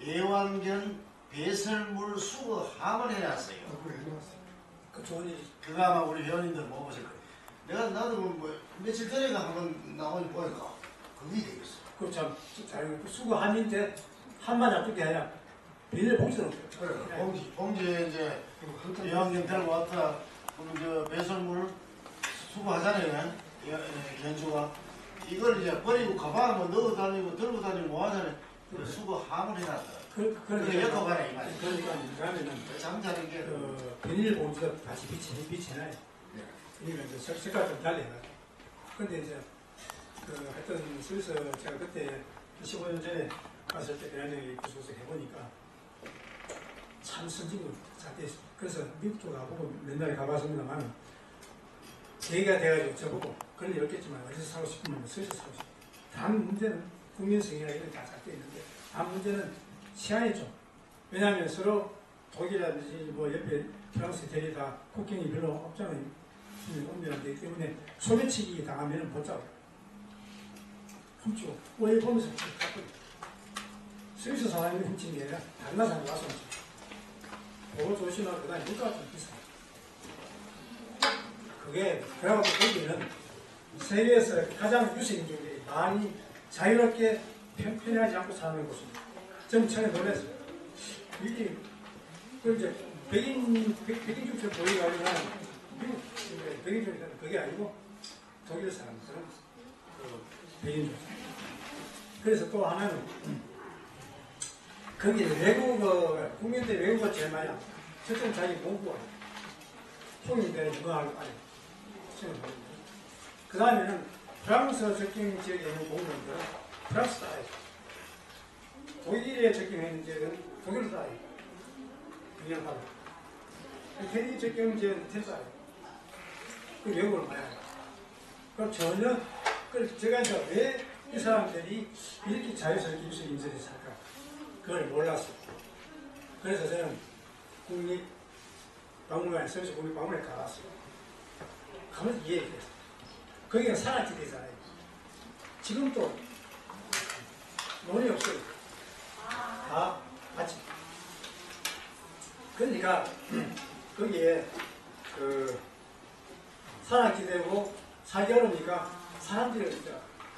애완견 배설물 수거 함을 해놨어요. 그 좋은 일이. 그거 아마 우리 회원님들 먹어보실 거예요. 나도 뭐 며칠 전에가 한번 나오니 보니까 그게 되겠어. 그참 수거함인데 함만 놔두게 아니라 비닐 봉지는 없어요. 그래, 봉지에 이제 애완견 데리고 왔다 그러면 저 배설물 수거하잖아요. 견주가 이걸 이제 버리고 가방에 뭐 넣어 다니고 들고 다니고 뭐 하잖아요. 수거함을 해놨다. 그게 엮어가라 이 말이야. 그러니까 그러면은 잠자는 게 비닐 봉지가 다시 비치나요. 그러니까 이제 색깔 좀 달려요. 근데 이제 하여튼 스위스 제가 그때 15년 전에 갔을 때 배란장에 구속을 해보니까 참 선진국 잘 돼 있습니다. 그래서 미국도 가보고 맨날 가봤습니다만 계기가 돼가지고 저보고 그런 일 없겠지만 어디서 사고 싶으면 스위스 사고 싶어요. 단 문제는 국민성이나 이런 다 잘 돼 있는데 단 문제는 시간이죠. 왜냐하면 서로 독일이라든지 뭐 옆에 프랑스 대리 다 국경이 별로 없잖아요. 엄밀한 데기 때문에 소매치기 당하면 못 잡아요. 훔치고 오해 보면서 훔치고 스위스 사람이 훔친 게 아니라 다른 나라 사람이 와서 훔치고 그거 조심하고 그 다음에 물가가 좀 비싸요. 그게 그래가지고 거기는 세계에서 가장 유색인종들이 많이 자유롭게 편하지 않고 사는 곳입니다. 저는 처음에 놀랐어요. 이게 그 이제 백인족처럼 보이가 아니라 미국 백인족이 그게 아니고 독일 사람들은 백인족. 그래서 또 하나는 거기 외국어 국민들 외국어 제일 많이 합니다. 첫째는 자기 공부하고 통일되는 문화를 알아요. 그 다음에는 프랑스 적경 지역에 있는 공무원들은 프랑스 따라요. 독일에 적경하는 지역은 독일을 따라요. 유명하고 테리 적경 지역은 테리 따라요. 그 외국어를 많이 해요. 그럼 전혀 제가 이제 왜 이 사람들이 이렇게 자유스럽게 입술 인쇄를 살까? 그걸 몰랐어요. 그래서 저는 국립박물관에, 서울시 국립박물관에 가봤어요. 가면서 이해했어요. 거기가 산악지대잖아요. 지금도 논이 없어요. 다 맞지. 그러니까 거기에 산악지대고 살기 어려우니까 사람들이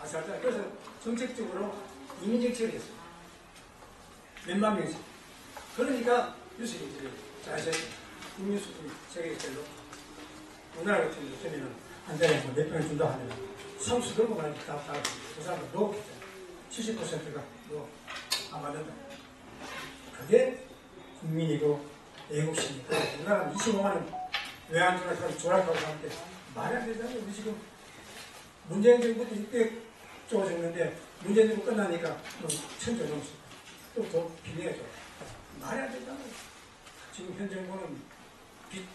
아살잖아요. 그래서 정책적으로 이민 정책을 했어요. 몇만 명씩. 그러니까 유색인들이 자연스럽게 국민수준이 세계에서 제일로 우리나라 같은 경우는 한 달에 몇 병을 준다 하면 성수 들고 가는 게 다 그 사람들 놓겠잖아요. 70%가 안 받는다. 그게 국민이고 애국심이고 우리나라는 25만 원 외환전화 사람 조락하고 하는데 말이 안 되잖아요. 우리 지금 문재인 정부도 600조 줬는데 문재인 정부 끝나니까 1000조 넘었어요. 또 더 빚내야죠. 말이 안 되잖아요. 지금 현 정부는 빚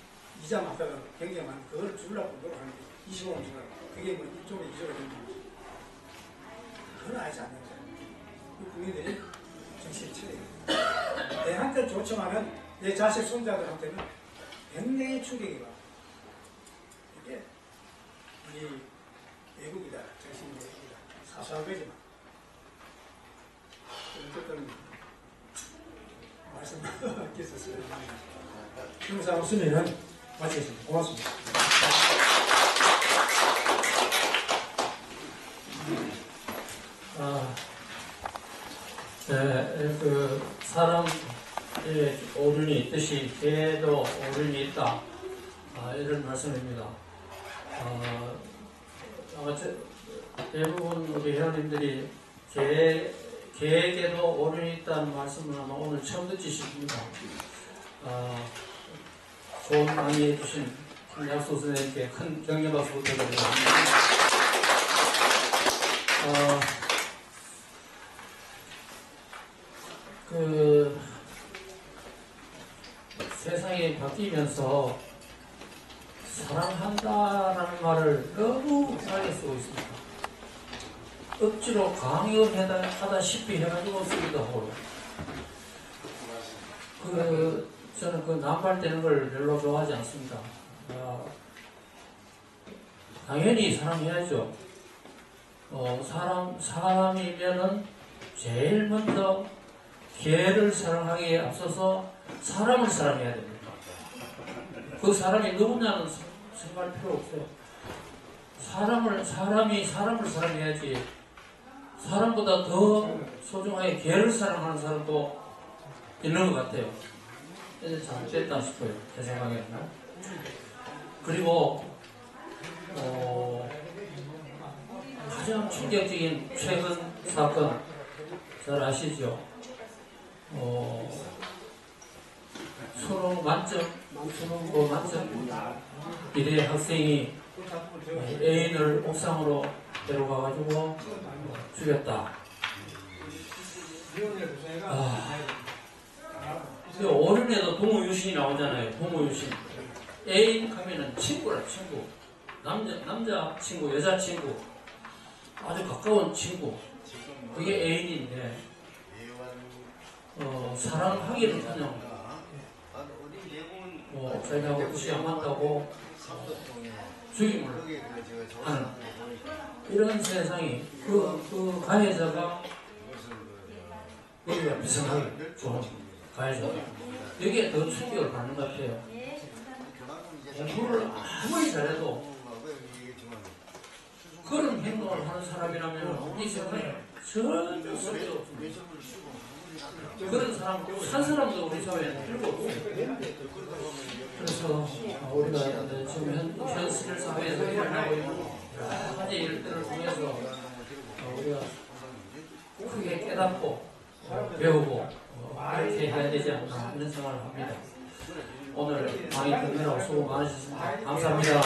이자 맞다가 굉장히 많은 그걸 주려고 노력하는데 25만 원 주려고 그게 뭐 1조에 2조가 되는 거지. 그건 알지 않는 거예요. 국민들이 정신이 차려요. 내한테 좋지만은 내 자식 손자들한테는 굉장히 충격이 와. 이게 우리 외국이다, 정신이 외국이다. 사소한 거지만. 어쨌든 말씀 드렸었어요. 항상 없으면은 마치겠습니다. 고맙습니다. 그 사람의 오륜이 있듯이 개도 오륜이 있다. 이런 말씀입니다. 대부분 우리 회원님들이 개에게도 오륜이 있다는 말씀을 아마 오늘 처음 듣으실 겁니다. 좋은 강의 해주신 김약수 선생님께 큰 격려박수 부탁드립니다. 세상이 바뀌면서 사랑한다라는 말을 너무 많이 쓰고 있습니다. 억지로 강요하다시피 해가지고 쓰기도 하고. 저는 그 남발되는 걸 별로 좋아하지 않습니다. 당연히 사랑해야죠. 사람이면은 제일 먼저 개를 사랑하기에 앞서서 사람을 사랑해야 됩니다. 그 사람이 누구냐는 생각할 필요 없어요. 사람이 사람을 사랑해야지. 사람보다 더 소중하게 개를 사랑하는 사람도 있는 것 같아요. 이제 잘못됐다 싶어요. 제 생각에는. 그리고 가장 충격적인 최근 사건 잘 아시죠? 수능 만점 비대 학생이 애인을 옥상으로 데려가가지고 죽였다. 어른에도 동호유신이 나오잖아요. 동호유신. 애인 하면은 친구라, 친구. 남자 친구, 여자 친구. 아주 가까운 친구. 그게 애인인데, 사랑하기는 그냥, 자기하고 뜻이 안 맞다고 죽임을 하는 이런 세상이 그 가해자가 여기가 비상하게 좋은 가해자가 여기에 더 충격을 받는 것 같아요. 공부를 아무리 잘해도 그런 행동을 하는 사람이라면 이 세상에 전혀 소리 없습니다. 그런 사람, 한 사람도 우리 사회에는 필요가 없어요. 그래서 우리가 지금 현실 사회에서 일어나고 있는 여러 가지 일들을 통해서 우리가 크게 깨닫고 배우고 이렇게 해야 되지 않나 이런 생각을 합니다. 오늘 강의 듣느라고 수고 많으셨습니다. 감사합니다.